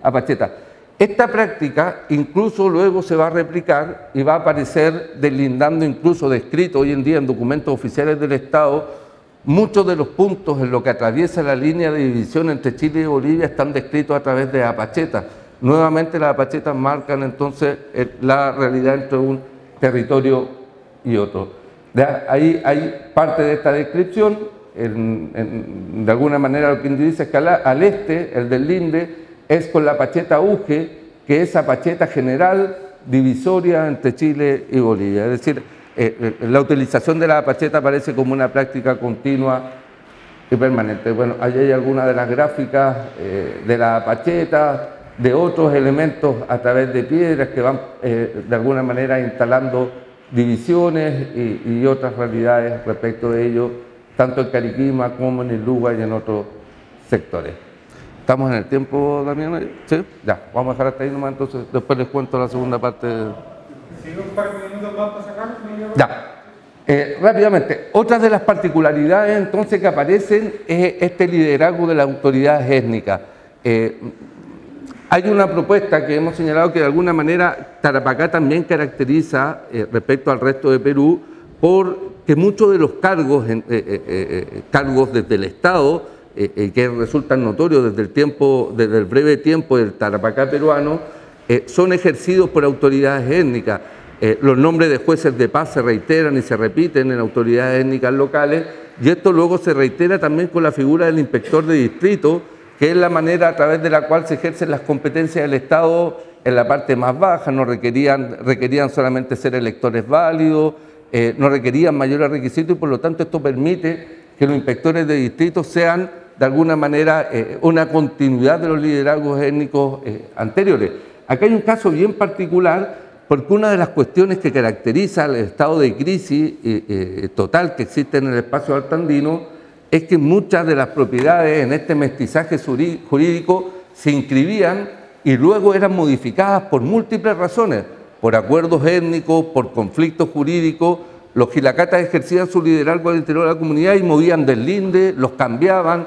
Apacheta. Esta práctica incluso luego se va a replicar y va a aparecer deslindando, incluso descrito hoy en día en documentos oficiales del Estado. Muchos de los puntos en lo que atraviesa la línea de división entre Chile y Bolivia están descritos a través de Apachetas. Nuevamente las Apachetas marcan entonces la realidad entre un territorio y otro. Ahí hay parte de esta descripción. De alguna manera lo que dice es que al este, el deslinde, es con la Apacheta Uge, que es Apacheta general divisoria entre Chile y Bolivia. Es decir, la utilización de la Apacheta aparece como una práctica continua y permanente. Bueno, ahí hay algunas de las gráficas de la Apacheta, de otros elementos a través de piedras que van de alguna manera instalando divisiones y otras realidades respecto de ello, tanto en Cariquima como en el Luga y en otros sectores. ¿Estamos en el tiempo, Damián? ¿Sí? Ya, vamos a dejar hasta ahí nomás, entonces después les cuento la segunda parte. ¿Sigue un par de minutos más para sacar? Ya. Rápidamente, otras de las particularidades entonces que aparecen es este liderazgo de las autoridades étnicas. Hay una propuesta que hemos señalado que de alguna manera Tarapacá también caracteriza respecto al resto de Perú, porque muchos de los cargos desde el Estado, que resultan notorios desde el breve tiempo del Tarapacá peruano, son ejercidos por autoridades étnicas. Los nombres de jueces de paz se reiteran y se repiten en autoridades étnicas locales, y esto luego se reitera también con la figura del inspector de distrito, que es la manera a través de la cual se ejercen las competencias del Estado en la parte más baja. No requerían solamente ser electores válidos, no requerían mayores requisitos, y por lo tanto esto permite que los inspectores de distrito sean de alguna manera una continuidad de los liderazgos étnicos anteriores. Acá hay un caso bien particular, porque una de las cuestiones que caracteriza el estado de crisis total que existe en el espacio altoandino es que muchas de las propiedades en este mestizaje jurídico se inscribían y luego eran modificadas por múltiples razones, por acuerdos étnicos, por conflictos jurídicos. Los gilacatas ejercían su liderazgo al interior de la comunidad y movían deslindes, los cambiaban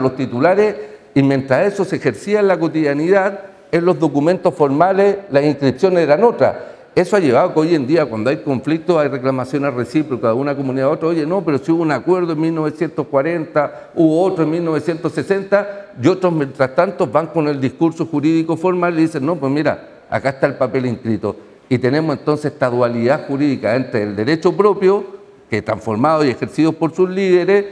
los titulares, y mientras eso se ejercía en la cotidianidad, en los documentos formales las inscripciones eran otras. Eso ha llevado que hoy en día, cuando hay conflictos, hay reclamaciones recíprocas de una comunidad a otra. Oye, no, pero si hubo un acuerdo en 1940, hubo otro en 1960, y otros, mientras tanto, van con el discurso jurídico formal y dicen, no, pues mira, acá está el papel inscrito. Y tenemos entonces esta dualidad jurídica entre el derecho propio, que transformado y ejercido por sus líderes,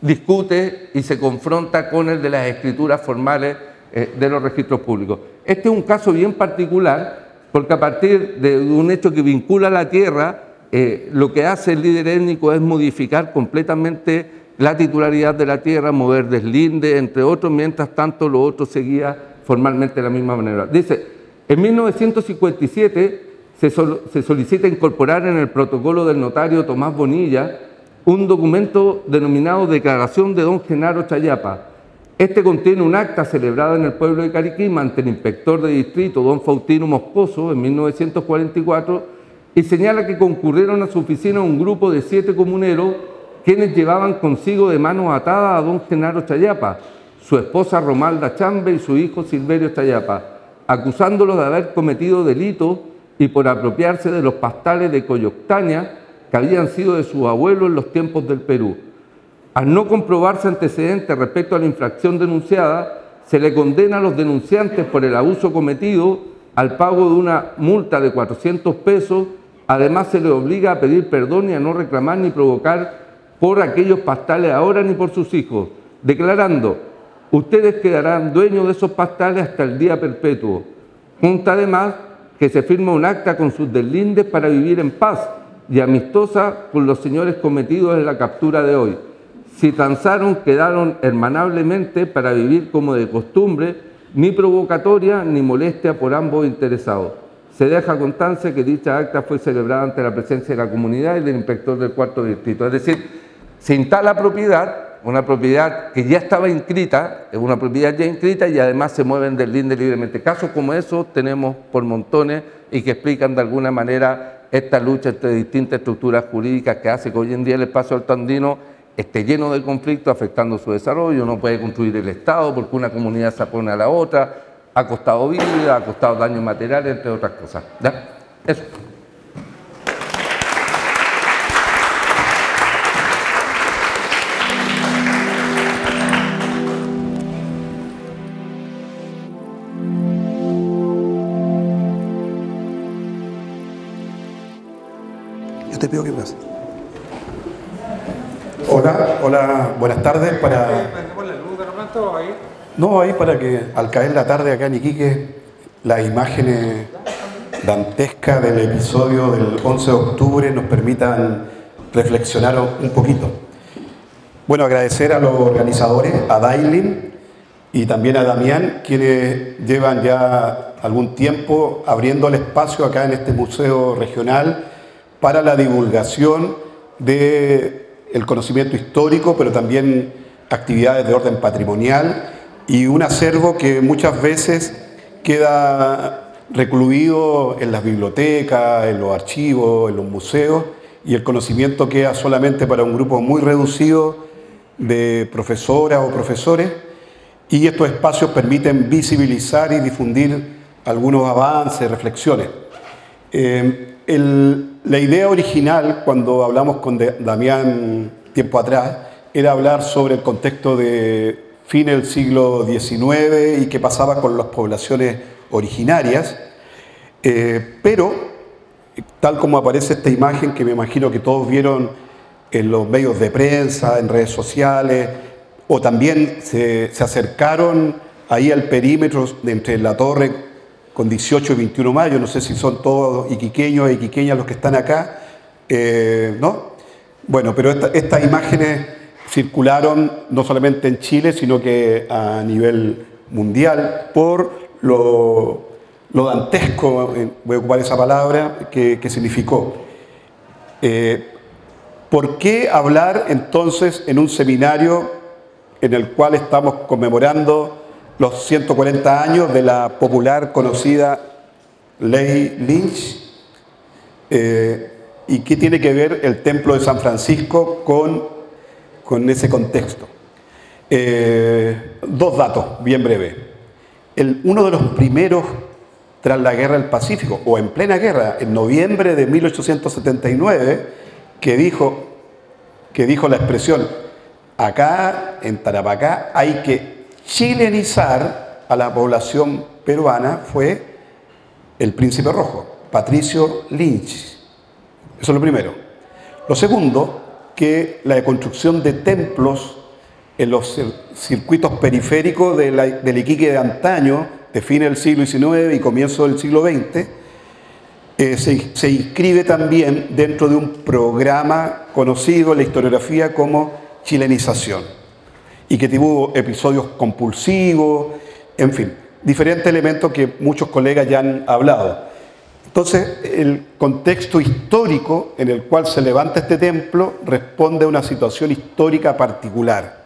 discute y se confronta con el de las escrituras formales de los registros públicos. Este es un caso bien particular, porque a partir de un hecho que vincula a la tierra, lo que hace el líder étnico es modificar completamente la titularidad de la tierra, mover deslindes, entre otros, mientras tanto lo otro seguía formalmente de la misma manera. Dice, en 1957 se solicita incorporar en el protocolo del notario Tomás Bonilla un documento denominado Declaración de Don Genaro Chayapa. Este contiene un acta celebrada en el pueblo de Cariquima ante el inspector de distrito, don Faustino Moscoso, en 1944, y señala que concurrieron a su oficina un grupo de 7 comuneros quienes llevaban consigo de manos atadas a don Genaro Chayapa, su esposa Romalda Chambe y su hijo Silverio Chayapa, acusándolos de haber cometido delitos y por apropiarse de los pastales de Coyoctaña que habían sido de sus abuelos en los tiempos del Perú. Al no comprobarse antecedentes respecto a la infracción denunciada, se le condena a los denunciantes por el abuso cometido al pago de una multa de 400 pesos. Además, se les obliga a pedir perdón y a no reclamar ni provocar por aquellos pastales ahora ni por sus hijos, declarando: ustedes quedarán dueños de esos pastales hasta el día perpetuo. Junta además que se firma un acta con sus deslindes para vivir en paz y amistosa con los señores cometidos en la captura de hoy. Si transaron, quedaron hermanablemente para vivir como de costumbre, ni provocatoria ni molestia por ambos interesados. Se deja constancia que dicha acta fue celebrada ante la presencia de la comunidad y del inspector del cuarto distrito. Es decir, se instala propiedad, una propiedad que ya estaba inscrita, es una propiedad ya inscrita, y además se mueven deslinde libremente. Casos como esos tenemos por montones y que explican de alguna manera esta lucha entre distintas estructuras jurídicas que hace que hoy en día el espacio altoandino esté lleno de conflictos afectando su desarrollo. No puede construir el Estado porque una comunidad se opone a la otra, ha costado vida, ha costado daños materiales, entre otras cosas. ¿Ya? Eso. Yo te pido que pases. Hola, buenas tardes. No, ahí para que al caer la tarde acá en Iquique, las imágenes dantescas del episodio del 11 de octubre nos permitan reflexionar un poquito. Bueno, agradecer a los organizadores, a Dailin y también a Damián, quienes llevan ya algún tiempo abriendo el espacio acá en este museo regional para la divulgación del conocimiento histórico, pero también actividades de orden patrimonial y un acervo que muchas veces queda recluido en las bibliotecas, en los archivos, en los museos, y el conocimiento queda solamente para un grupo muy reducido de profesoras o profesores, y estos espacios permiten visibilizar y difundir algunos avances, reflexiones. La idea original, cuando hablamos con Damián tiempo atrás, era hablar sobre el contexto de fin del siglo XIX y qué pasaba con las poblaciones originarias, pero tal como aparece esta imagen, que me imagino que todos vieron en los medios de prensa, en redes sociales, o también se acercaron ahí al perímetro de entre la torre con 18 y 21 de mayo, no sé si son todos iquiqueños e iquiqueñas los que están acá, ¿no? Bueno, pero estas imágenes circularon no solamente en Chile, sino que a nivel mundial, por lo dantesco, voy a ocupar esa palabra, que significó. ¿Por qué hablar entonces en un seminario en el cual estamos conmemorando los 140 años de la popular conocida Ley Lynch? ¿Y qué tiene que ver el Templo de San Francisco con ese contexto? Dos datos, bien breve. Uno de los primeros tras la Guerra del Pacífico, o en plena guerra, en noviembre de 1879, que dijo la expresión: acá en Tarapacá hay que chilenizar a la población peruana, fue el Príncipe Rojo, Patricio Lynch. Eso es lo primero. Lo segundo, que la construcción de templos en los circuitos periféricos del Iquique de antaño, de fines del siglo XIX y comienzo del siglo XX, se inscribe también dentro de un programa conocido en la historiografía como chilenización, y que tuvo episodios compulsivos, en fin, diferentes elementos que muchos colegas ya han hablado. Entonces, el contexto histórico en el cual se levanta este templo responde a una situación histórica particular,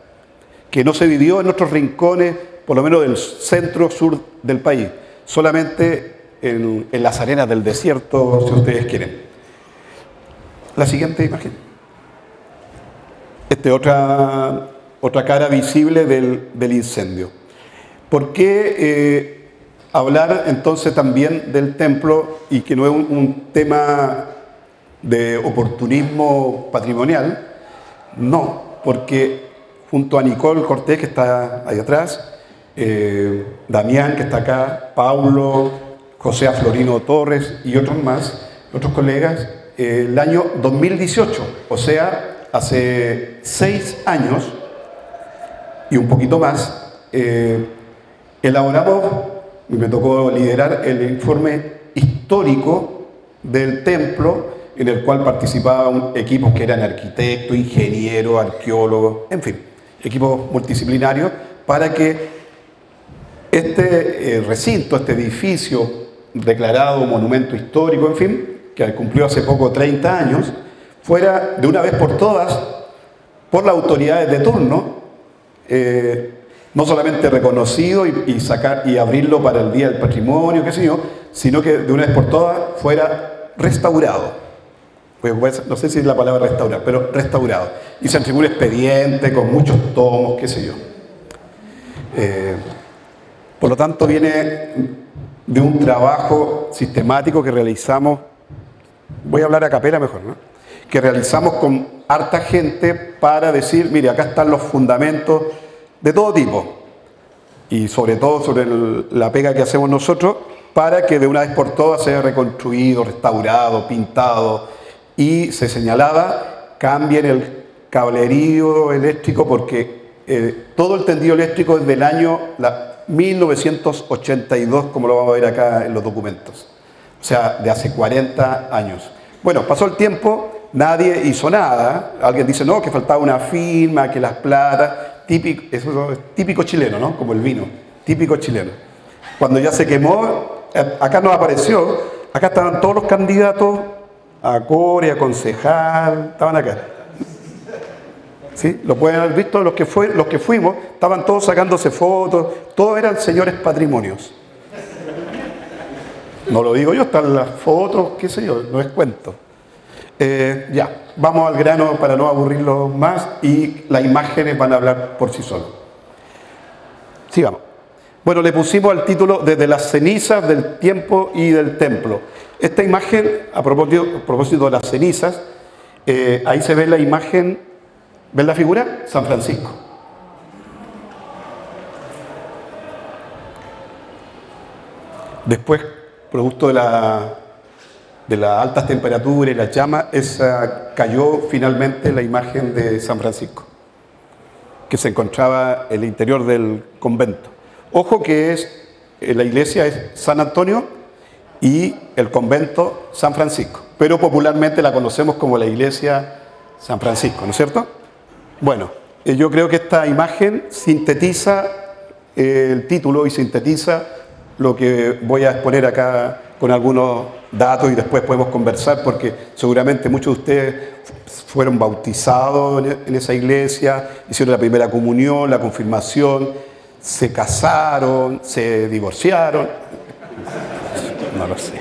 que no se vivió en otros rincones, por lo menos del centro-sur del país, solamente en las arenas del desierto, si ustedes quieren. La siguiente imagen. Esta es otra cara visible del incendio. ¿Por qué hablar entonces también del templo y que no es un tema de oportunismo patrimonial? No, porque junto a Nicole Cortés, que está ahí atrás, Damián, que está acá, Paulo, José Florino Torres y otros más, otros colegas, el año 2018, o sea, hace 6 años y un poquito más, elaboramos, y me tocó liderar el informe histórico del templo, en el cual participaban equipos que eran arquitectos, ingenieros, arqueólogos, en fin, equipos multidisciplinarios, para que este recinto, este edificio declarado monumento histórico, en fin, que cumplió hace poco 30 años, fuera de una vez por todas, por las autoridades de turno, no solamente reconocido y abrirlo para el Día del Patrimonio, qué sé yo, sino que de una vez por todas fuera restaurado. Pues, no sé si es la palabra restaurar, pero restaurado. Y se entregó un expediente con muchos tomos, qué sé yo. Por lo tanto, viene de un trabajo sistemático que realizamos, voy a hablar a capela mejor, ¿no? Que realizamos con harta gente para decir, mire, acá están los fundamentos de todo tipo, y sobre todo sobre la pega que hacemos nosotros, para que de una vez por todas sea reconstruido, restaurado, pintado, y se señalaba, cambien el cablerío eléctrico, porque todo el tendido eléctrico es del año 1982, como lo vamos a ver acá en los documentos, o sea, de hace 40 años. Bueno, pasó el tiempo, nadie hizo nada, alguien dice, no, que faltaba una firma, que las platas, eso es típico chileno, ¿no? Como el vino, típico chileno. Cuando ya se quemó, acá nos apareció, acá estaban todos los candidatos a core, a concejal, estaban acá. ¿Sí? Lo pueden haber visto, los que fuimos, estaban todos sacándose fotos, todos eran señores patrimonios. No lo digo yo, están las fotos, qué sé yo, no es cuento. Ya, vamos al grano para no aburrirlos más, y las imágenes van a hablar por sí solas. Sigamos. Bueno, le pusimos al título Desde las cenizas del tiempo y del templo. Esta imagen, a propósito de las cenizas, ahí se ve la imagen, ¿ven la figura? San Francisco. Después, producto de las altas temperaturas y las llamas, cayó finalmente la imagen de San Francisco, que se encontraba en el interior del convento. Ojo que la iglesia es San Antonio y el convento San Francisco, pero popularmente la conocemos como la iglesia San Francisco, ¿no es cierto? Bueno, yo creo que esta imagen sintetiza el título y sintetiza lo que voy a exponer acá con algunos datos y después podemos conversar porque seguramente muchos de ustedes fueron bautizados en esa iglesia, hicieron la primera comunión, la confirmación, se casaron, se divorciaron. No lo sé.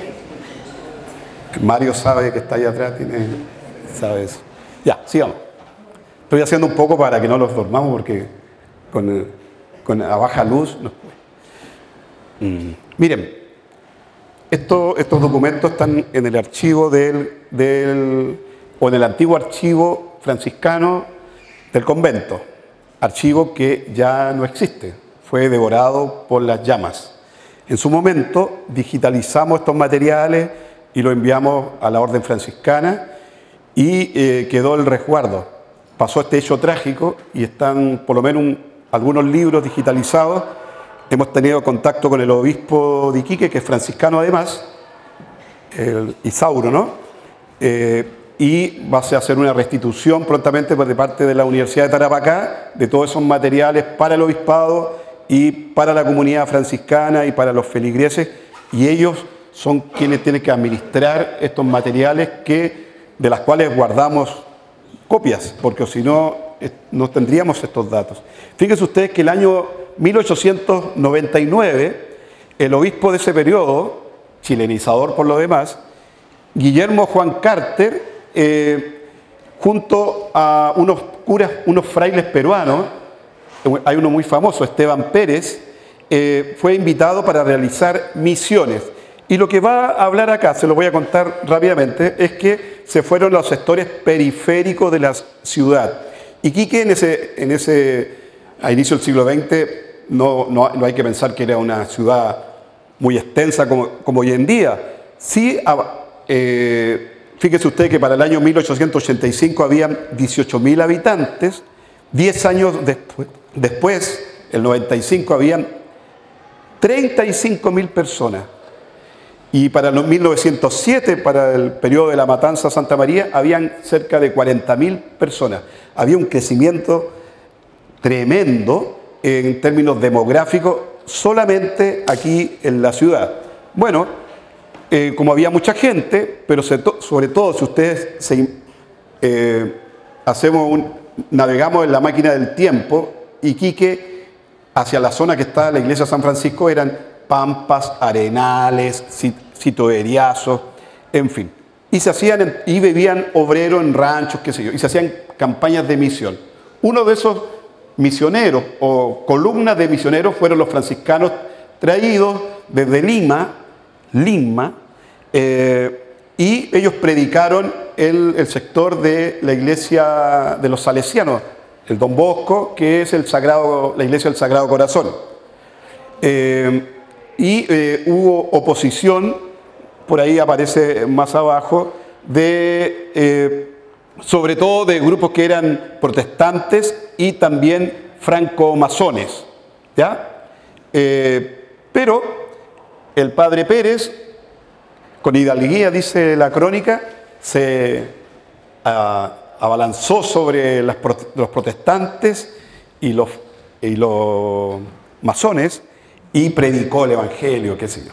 Mario sabe que está ahí atrás, sabe eso. Ya, sigamos. Estoy haciendo un poco para que no los dormamos porque con a baja luz. No. Miren, estos documentos están en el archivo o en el antiguo archivo franciscano del convento, archivo que ya no existe, fue devorado por las llamas. En su momento digitalizamos estos materiales y lo enviamos a la orden franciscana y quedó el resguardo. Pasó este hecho trágico y están por lo menos algunos libros digitalizados. Hemos tenido contacto con el obispo de Iquique, que es franciscano además, el Isauro, ¿no? Y va a hacer una restitución prontamente de parte de la Universidad de Tarapacá de todos esos materiales para el obispado y para la comunidad franciscana y para los feligreses, y ellos son quienes tienen que administrar estos materiales de las cuales guardamos copias, porque si no, no tendríamos estos datos. Fíjense ustedes que el año 1899, el obispo de ese periodo, chilenizador por lo demás, Guillermo Juan Carter, junto a unos curas, unos frailes peruanos, hay uno muy famoso, Esteban Pérez, fue invitado para realizar misiones. Y lo que va a hablar acá, se lo voy a contar rápidamente, es que se fueron a los sectores periféricos de la ciudad. Iquique a inicio del siglo XX no hay que pensar que era una ciudad muy extensa como hoy en día. Sí, fíjese usted que para el año 1885 habían 18.000 habitantes, 10 años después, el 95, habían 35.000 personas. Y para los 1907, para el periodo de la matanza de Santa María, habían cerca de 40.000 personas. Había un crecimiento tremendo en términos demográficos solamente aquí en la ciudad. Bueno, como había mucha gente, pero sobre todo si ustedes navegamos en la máquina del tiempo, Iquique, hacia la zona que está la iglesia de San Francisco, eran pampas, arenales, Sito de Eriazo, en fin. Y vivían obreros en ranchos, qué sé yo, y se hacían campañas de misión. Uno de esos misioneros o columnas de misioneros fueron los franciscanos traídos desde Lima, y ellos predicaron el sector de la iglesia de los salesianos, el Don Bosco, que es la iglesia del Sagrado Corazón. Hubo oposición, por ahí aparece más abajo, sobre todo de grupos que eran protestantes y también franco-masones, ¿ya? Pero el padre Pérez, con hidalguía, dice la crónica, se abalanzó sobre los protestantes y los masones y predicó el evangelio, qué sé yo.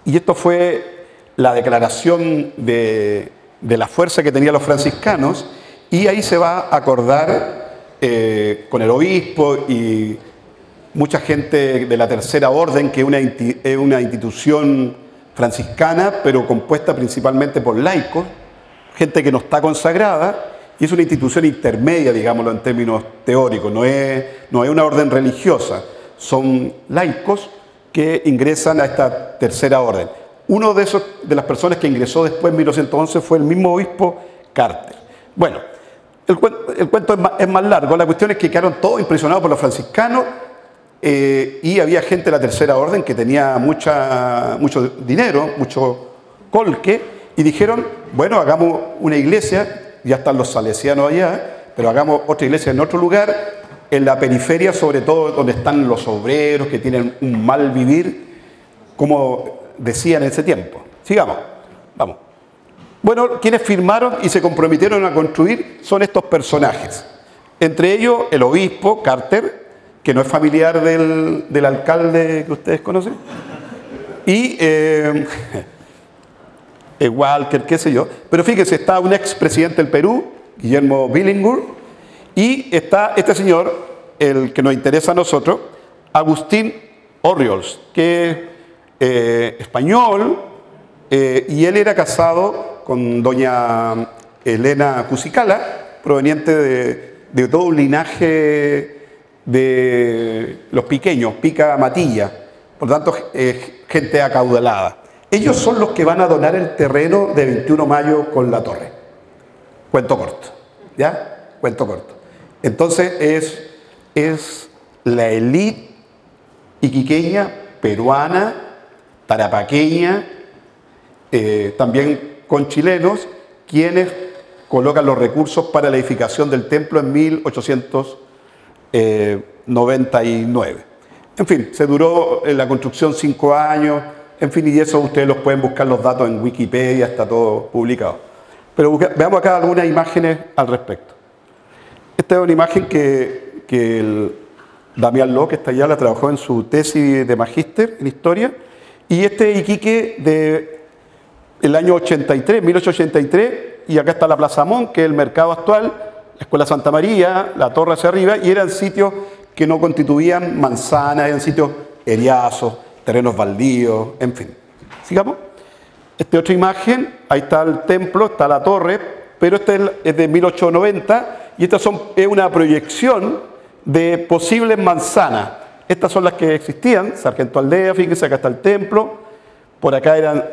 Y esto fue la declaración de la fuerza que tenían los franciscanos, y ahí se va a acordar con el obispo y mucha gente de la Tercera Orden, que es una institución franciscana, pero compuesta principalmente por laicos, gente que no está consagrada, y es una institución intermedia, digámoslo en términos teóricos, no es una orden religiosa, son laicos que ingresan a esta Tercera Orden. Uno de las personas que ingresó después en 1911 fue el mismo obispo Carter. Bueno, el cuento es más largo. La cuestión es que quedaron todos impresionados por los franciscanos, y había gente de la Tercera Orden que tenía mucho dinero, mucho colque, y dijeron, bueno, hagamos una iglesia, ya están los salesianos allá, pero hagamos otra iglesia en otro lugar, en la periferia, sobre todo donde están los obreros que tienen un mal vivir, como decían en ese tiempo. Sigamos, vamos. Bueno, quienes firmaron y se comprometieron a construir son estos personajes. Entre ellos el obispo Carter, que no es familiar del alcalde que ustedes conocen, y Walker, qué sé yo. Pero fíjense, está un expresidente del Perú, Guillermo Billingur, y está este señor, el que nos interesa a nosotros, Agustín Orriols, que es español, y él era casado con doña Elena Cusicala, proveniente de todo un linaje de los piqueños, Pica Matilla, por lo tanto gente acaudalada. Ellos son los que van a donar el terreno de 21 de mayo con la torre. Cuento corto, ¿ya? Cuento corto. Entonces es la élite iquiqueña, peruana, tarapaqueña, también con chilenos, quienes colocan los recursos para la edificación del templo en 1899. En fin, se duró la construcción 5 años, en fin, y eso ustedes los pueden buscar los datos en Wikipedia, está todo publicado. Pero veamos acá algunas imágenes al respecto. Esta es una imagen que el Damián Ló, que está allá, la trabajó en su tesis de magíster en historia, y este Iquique del año 83, 1883, y acá está la Plaza Amón, que es el mercado actual, la Escuela Santa María, la torre hacia arriba, y eran sitios que no constituían manzanas, eran sitios eriazos, terrenos baldíos, en fin. Sigamos. Esta otra imagen, ahí está el templo, está la torre, pero esta es de 1890, y esta es una proyección de posibles manzanas. Estas son las que existían, Sargento Aldea, fíjense, acá está el templo, por acá eran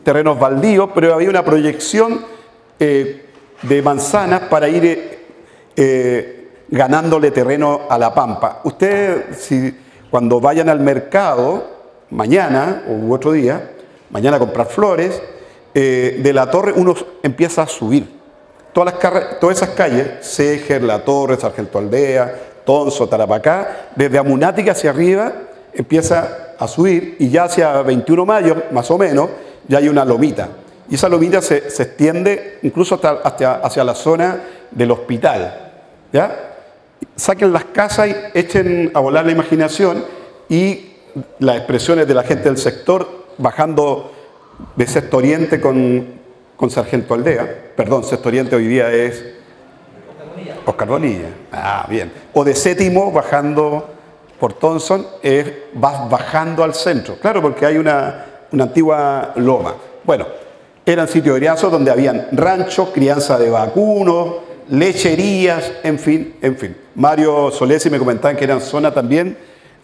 terrenos baldíos, pero había una proyección de manzanas para ir ganándole terreno a la pampa. Ustedes, cuando vayan al mercado, mañana u otro día, mañana a comprar flores, de la torre uno empieza a subir. Todas esas calles, Seger, La Torre, Sargento Aldea, Tonso, Tarapacá, desde Amunática hacia arriba empieza a subir, y ya hacia 21 de mayo, más o menos, ya hay una lomita. Y esa lomita se extiende incluso hacia la zona del hospital. ¿Ya? Saquen las casas y echen a volar la imaginación, y las expresiones de la gente del sector bajando de Sexto Oriente con Sargento Aldea. Perdón, Sexto Oriente hoy día es Oscar Bonilla. Ah, bien. O de Séptimo bajando por Thompson, vas bajando al centro. Claro, porque hay una antigua loma. Bueno, eran sitios eriazos donde habían ranchos, crianza de vacunos, lecherías, en fin, en fin. Mario Solesi me comentaban que eran zona también,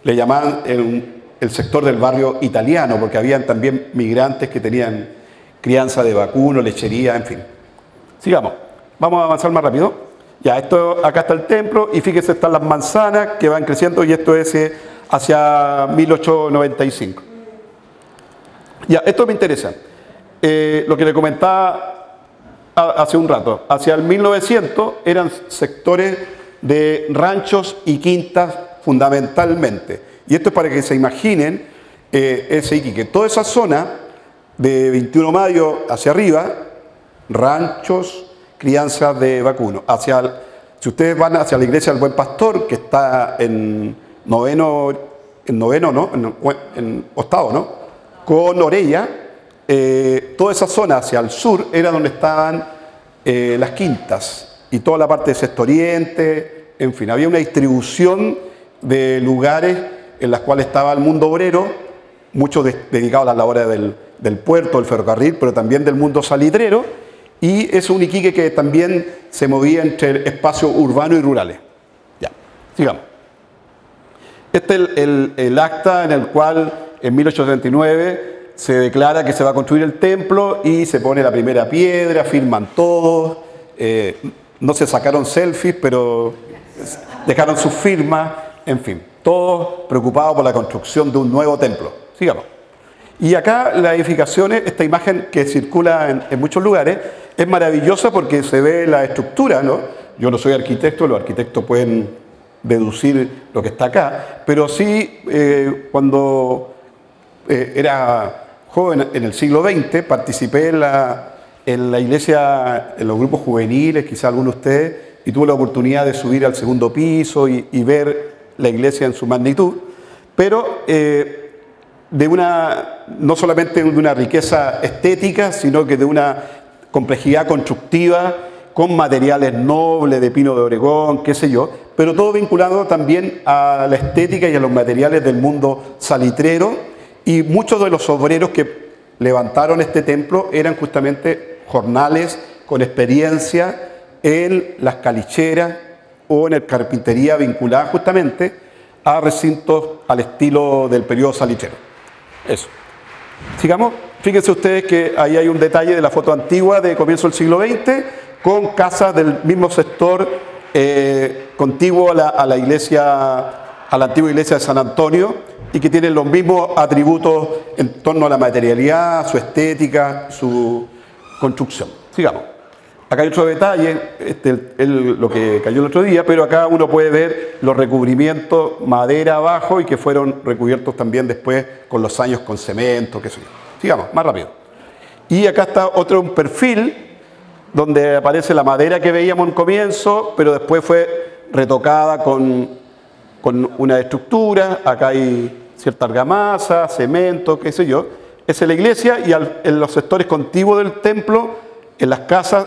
le llamaban el sector del barrio italiano, porque habían también migrantes que tenían crianza de vacuno, lechería, en fin. Sigamos, vamos a avanzar más rápido. Ya, acá está el templo, y fíjense, están las manzanas que van creciendo, y esto es hacia 1895. Ya, esto me interesa. Lo que le comentaba hace un rato, hacia el 1900 eran sectores de ranchos y quintas fundamentalmente. Y esto es para que se imaginen ese Iquique. Toda esa zona de 21 de mayo hacia arriba, ranchos, crianzas de vacuno. Si ustedes van hacia la iglesia del Buen Pastor, que está en octavo, ¿no? Con Orella, toda esa zona hacia el sur era donde estaban las quintas y toda la parte de Sexto Oriente, en fin, había una distribución de lugares en las cuales estaba el mundo obrero, muchos dedicados a las labores del puerto, del ferrocarril, pero también del mundo salitrero, y es un Iquique que también se movía entre espacios urbanos y rurales. Ya, sigamos. Este es el acta en el cual en 1879 se declara que se va a construir el templo y se pone la primera piedra, firman todos, no se sacaron selfies, pero dejaron sus firmas, en fin, todos preocupados por la construcción de un nuevo templo. Sigamos. Y acá las edificaciones, esta imagen que circula en muchos lugares, es maravillosa porque se ve la estructura, ¿no? Yo no soy arquitecto, los arquitectos pueden deducir lo que está acá, pero sí cuando era joven en el siglo XX, participé en la iglesia, en los grupos juveniles, quizá algunos de ustedes, y tuve la oportunidad de subir al segundo piso y ver la iglesia en su magnitud, pero no solamente de una riqueza estética, sino que de una complejidad constructiva, con materiales nobles de pino de Oregón, qué sé yo, pero todo vinculado también a la estética y a los materiales del mundo salitrero, y muchos de los obreros que levantaron este templo eran justamente jornales con experiencia en las calicheras o en la carpintería vinculada justamente a recintos al estilo del periodo salitrero. Eso. Sigamos. Fíjense ustedes que ahí hay un detalle de la foto antigua de comienzo del siglo XX, con casas del mismo sector contiguo a la iglesia, a la antigua iglesia de San Antonio, y que tienen los mismos atributos en torno a la materialidad, su estética, su construcción. Sigamos. Acá hay otro detalle, lo que cayó el otro día, pero acá uno puede ver los recubrimientos madera abajo y que fueron recubiertos también después con los años con cemento, qué sé yo. Sigamos, más rápido. Y acá está un perfil donde aparece la madera que veíamos en comienzo, pero después fue retocada con una estructura. Acá hay cierta argamasa, cemento, qué sé yo. Esa es la iglesia, y en los sectores contiguos del templo, en las casas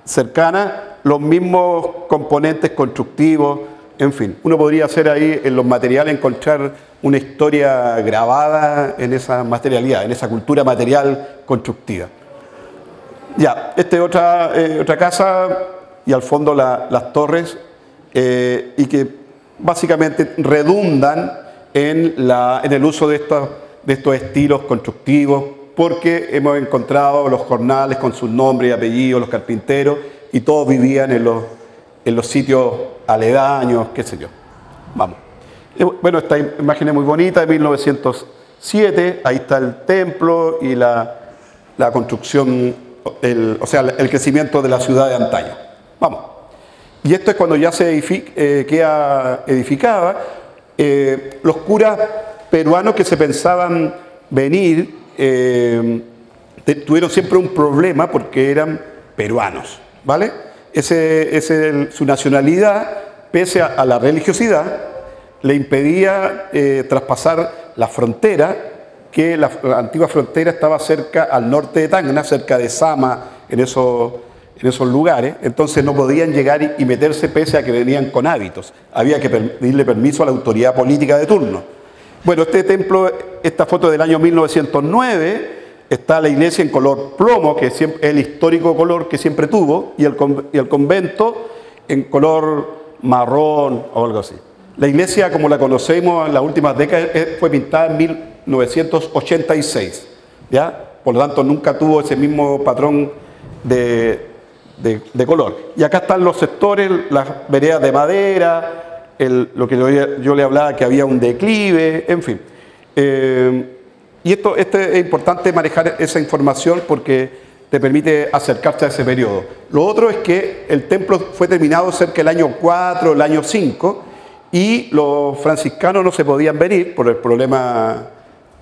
cercanas, los mismos componentes constructivos, en fin. Uno podría hacer ahí en los materiales, encontrar una historia grabada en esa materialidad, en esa cultura material constructiva. Ya, esta es otra casa, y al fondo las torres, y que básicamente redundan en el uso de estos estilos constructivos, porque hemos encontrado los jornales con sus nombres y apellidos, los carpinteros, y todos vivían en los sitios aledaños, qué sé yo. Vamos. Bueno, esta imagen es muy bonita, de 1907, ahí está el templo y la construcción, o sea, el crecimiento de la ciudad de antaño. Vamos. Y esto es cuando ya se queda edificada. Los curas peruanos que se pensaban venir tuvieron siempre un problema porque eran peruanos, ¿vale? Su nacionalidad, pese a la religiosidad, le impedía traspasar la frontera, que la antigua frontera estaba cerca al norte de Tacna, cerca de Sama, en esos lugares. Entonces no podían llegar y meterse pese a que venían con hábitos. Había que pedirle permiso a la autoridad política de turno. Bueno, este templo, esta foto del año 1909, está la iglesia en color plomo, que es el histórico color que siempre tuvo, y el convento en color marrón o algo así. La iglesia, como la conocemos en las últimas décadas, fue pintada en 1986, ¿ya? Por lo tanto, nunca tuvo ese mismo patrón de color. Y acá están los sectores, las veredas de madera, lo que yo le hablaba, que había un declive, en fin. Y esto es importante manejar esa información porque te permite acercarte a ese periodo. Lo otro es que el templo fue terminado cerca del año 4, el año 5, y los franciscanos no se podían venir por el problema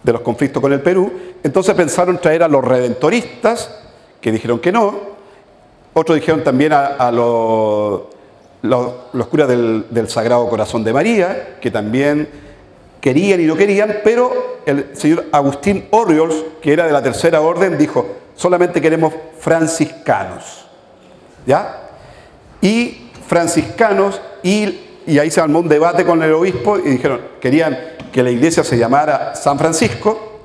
de los conflictos con el Perú. Entonces pensaron traer a los redentoristas, que dijeron que no. Otros dijeron también a los curas del Sagrado Corazón de María, que también querían y no querían, pero el señor Agustín Orriols, que era de la Tercera Orden, dijo: solamente queremos franciscanos, ¿ya? Y franciscanos, y ahí se armó un debate con el obispo y dijeron, querían que la iglesia se llamara San Francisco,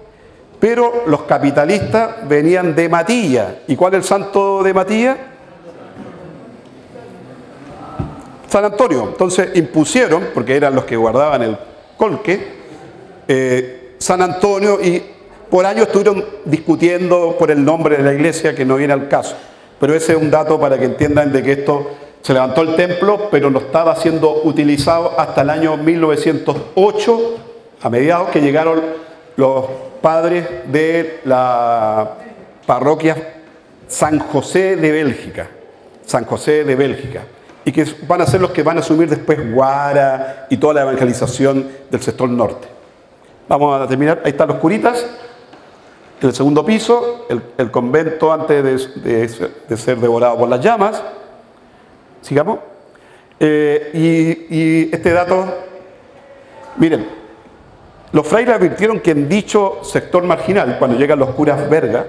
pero los capitalistas venían de Matilla. ¿Y cuál es el santo de Matilla? San Antonio. Entonces impusieron, porque eran los que guardaban el colque, San Antonio, y por años estuvieron discutiendo por el nombre de la iglesia, que no viene al caso. Pero ese es un dato para que entiendan de que esto se levantó el templo, pero no estaba siendo utilizado hasta el año 1908, a mediados, que llegaron los padres de la parroquia San José de Bélgica. San José de Bélgica. Y que van a ser los que van a asumir después Guara y toda la evangelización del sector norte. Vamos a terminar. Ahí están los curitas. En el segundo piso, el convento antes de ser devorado por las llamas. Sigamos. Y este dato, miren, los frailes advirtieron que en dicho sector marginal, cuando llegan los curas belgas,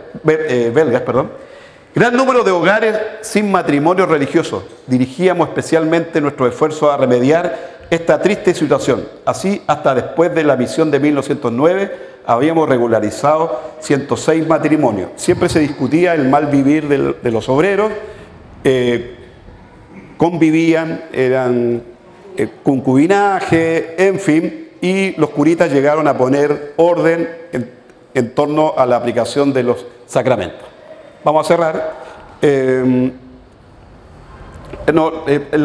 gran número de hogares sin matrimonio religioso. Dirigíamos especialmente nuestro esfuerzo a remediar esta triste situación. Así, hasta después de la misión de 1909, habíamos regularizado 106 matrimonios. Siempre se discutía el mal vivir de los obreros, convivían, eran concubinaje, en fin, y los curitas llegaron a poner orden en torno a la aplicación de los sacramentos. Vamos a cerrar. El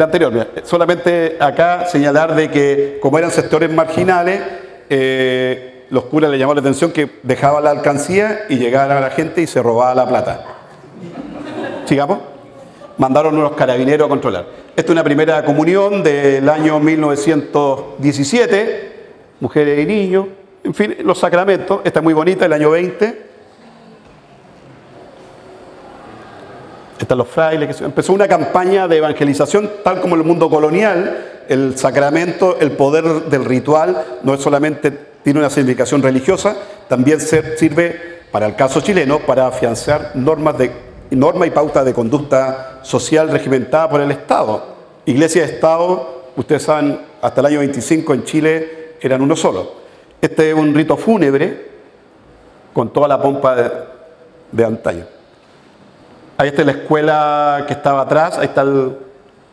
anterior, mira, solamente acá señalar de que como eran sectores marginales, los curas le llamaron la atención que dejaban la alcancía y llegaban a la gente y se robaba la plata. Sigamos. Mandaron unos carabineros a controlar. Esta es una primera comunión del año 1917, mujeres y niños, en fin, los sacramentos. Esta es muy bonita, el año 20. Están los frailes, empezó una campaña de evangelización, tal como en el mundo colonial. El sacramento, el poder del ritual, no es solamente tiene una significación religiosa, también sirve, para el caso chileno, para afianzar normas y pautas de conducta social regimentada por el Estado. Iglesia y Estado, ustedes saben, hasta el año 25 en Chile eran uno solo. Este es un rito fúnebre con toda la pompa de antaño. Ahí está la escuela que estaba atrás, ahí está la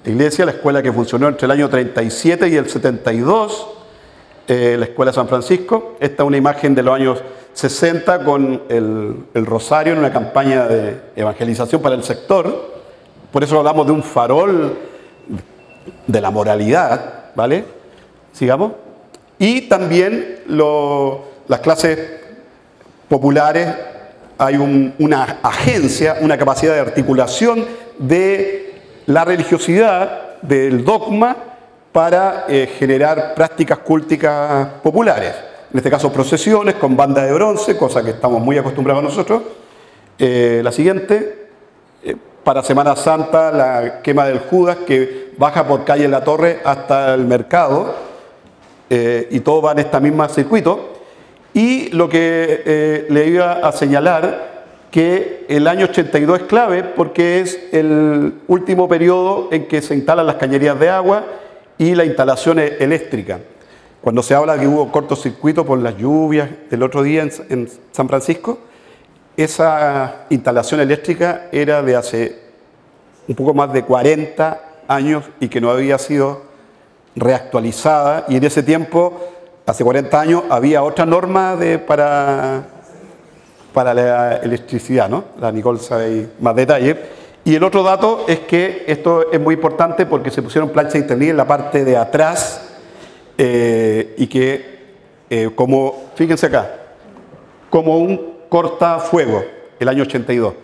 iglesia, la escuela que funcionó entre el año 37 y el 72, la escuela de San Francisco. Esta es una imagen de los años 60 con el rosario en una campaña de evangelización para el sector. Por eso hablamos de un farol de la moralidad, ¿vale? Sigamos. Y también las clases populares. Hay una agencia, una capacidad de articulación de la religiosidad, del dogma, para generar prácticas culticas populares. En este caso procesiones con banda de bronce, cosa que estamos muy acostumbrados nosotros. La siguiente, para Semana Santa, la quema del Judas, que baja por calle La Torre hasta el mercado, y todo va en este mismo circuito. Y lo que le iba a señalar, que el año 82 es clave porque es el último periodo en que se instalan las cañerías de agua y la instalación eléctrica. Cuando se habla que hubo cortocircuito por las lluvias del otro día en San Francisco, esa instalación eléctrica era de hace un poco más de 40 años y que no había sido reactualizada, y en ese tiempo, hace 40 años, había otra norma para la electricidad, ¿no? La Nicole sabe más detalle. Y el otro dato es que esto es muy importante porque se pusieron planchas de internet en la parte de atrás, y que, como, fíjense acá, como un cortafuego, el año 82.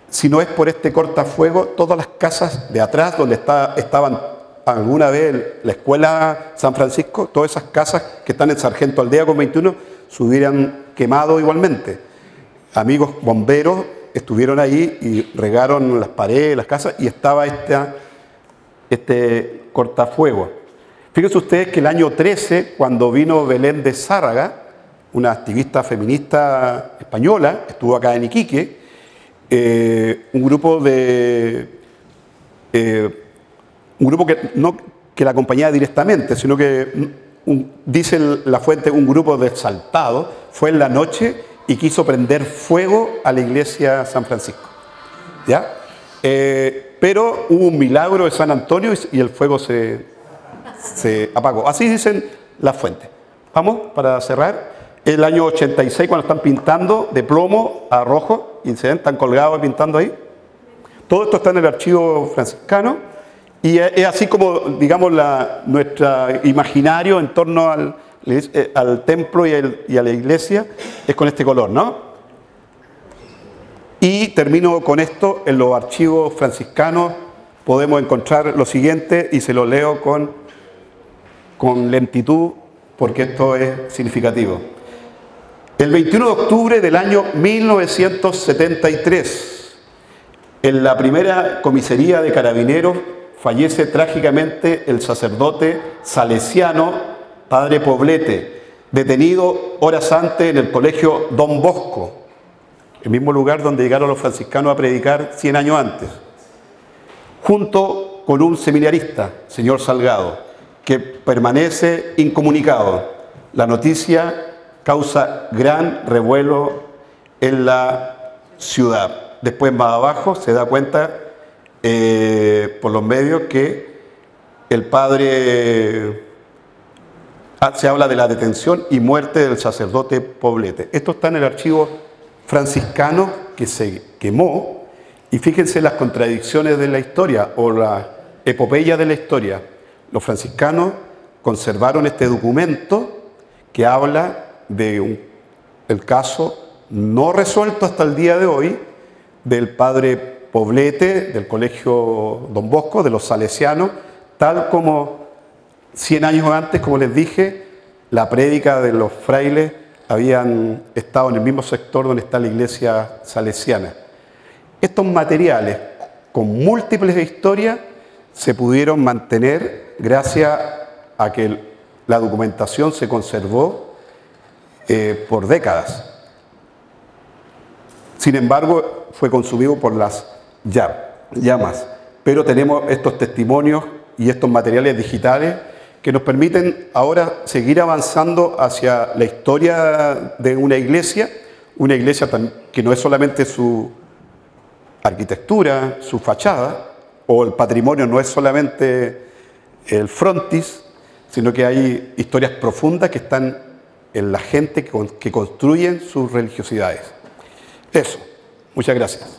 Si no es por este cortafuego, todas las casas de atrás donde estaban alguna vez la escuela San Francisco, todas esas casas que están en Sargento Aldea con 21 se hubieran quemado igualmente. Amigos bomberos estuvieron ahí y regaron las paredes, las casas, y estaba este cortafuego. Fíjense ustedes que el año 13, cuando vino Belén de Zárraga, una activista feminista española, estuvo acá en Iquique, un grupo que la acompañaba directamente, sino que, dice la fuente, un grupo de exaltados fue en la noche y quiso prender fuego a la iglesia San Francisco. ¿Ya? Pero hubo un milagro de San Antonio y el fuego se apagó. Así dicen las fuentes. Vamos, para cerrar. El año 86, cuando están pintando de plomo a rojo, y se ven, están colgados pintando ahí. Todo esto está en el archivo franciscano. Y es así como, digamos, nuestro imaginario en torno al templo y a la iglesia es con este color, ¿no? Y termino con esto. En los archivos franciscanos podemos encontrar lo siguiente, y se lo leo con lentitud porque esto es significativo. El 21 de octubre del año 1973, en la primera comisaría de carabineros fallece trágicamente el sacerdote salesiano Padre Poblete, detenido horas antes en el colegio Don Bosco, el mismo lugar donde llegaron los franciscanos a predicar 100 años antes, junto con un seminarista, señor Salgado, que permanece incomunicado. La noticia causa gran revuelo en la ciudad. Después, más abajo, se da cuenta por los medios que el padre se habla de la detención y muerte del sacerdote Poblete. Esto está en el archivo franciscano que se quemó, y fíjense las contradicciones de la historia o la epopeya de la historia. Los franciscanos conservaron este documento que habla de el caso no resuelto hasta el día de hoy del padre Poblete, del colegio Don Bosco, de los salesianos, tal como 100 años antes, como les dije, la prédica de los frailes habían estado en el mismo sector donde está la iglesia salesiana. Estos materiales, con múltiples historias, se pudieron mantener gracias a que la documentación se conservó por décadas. Sin embargo, fue consumido por las llamas. Pero tenemos estos testimonios y estos materiales digitales que nos permiten ahora seguir avanzando hacia la historia de una iglesia que no es solamente su arquitectura, su fachada, o el patrimonio no es solamente el frontis, sino que hay historias profundas que están en la gente que construyen sus religiosidades. Eso. Muchas gracias.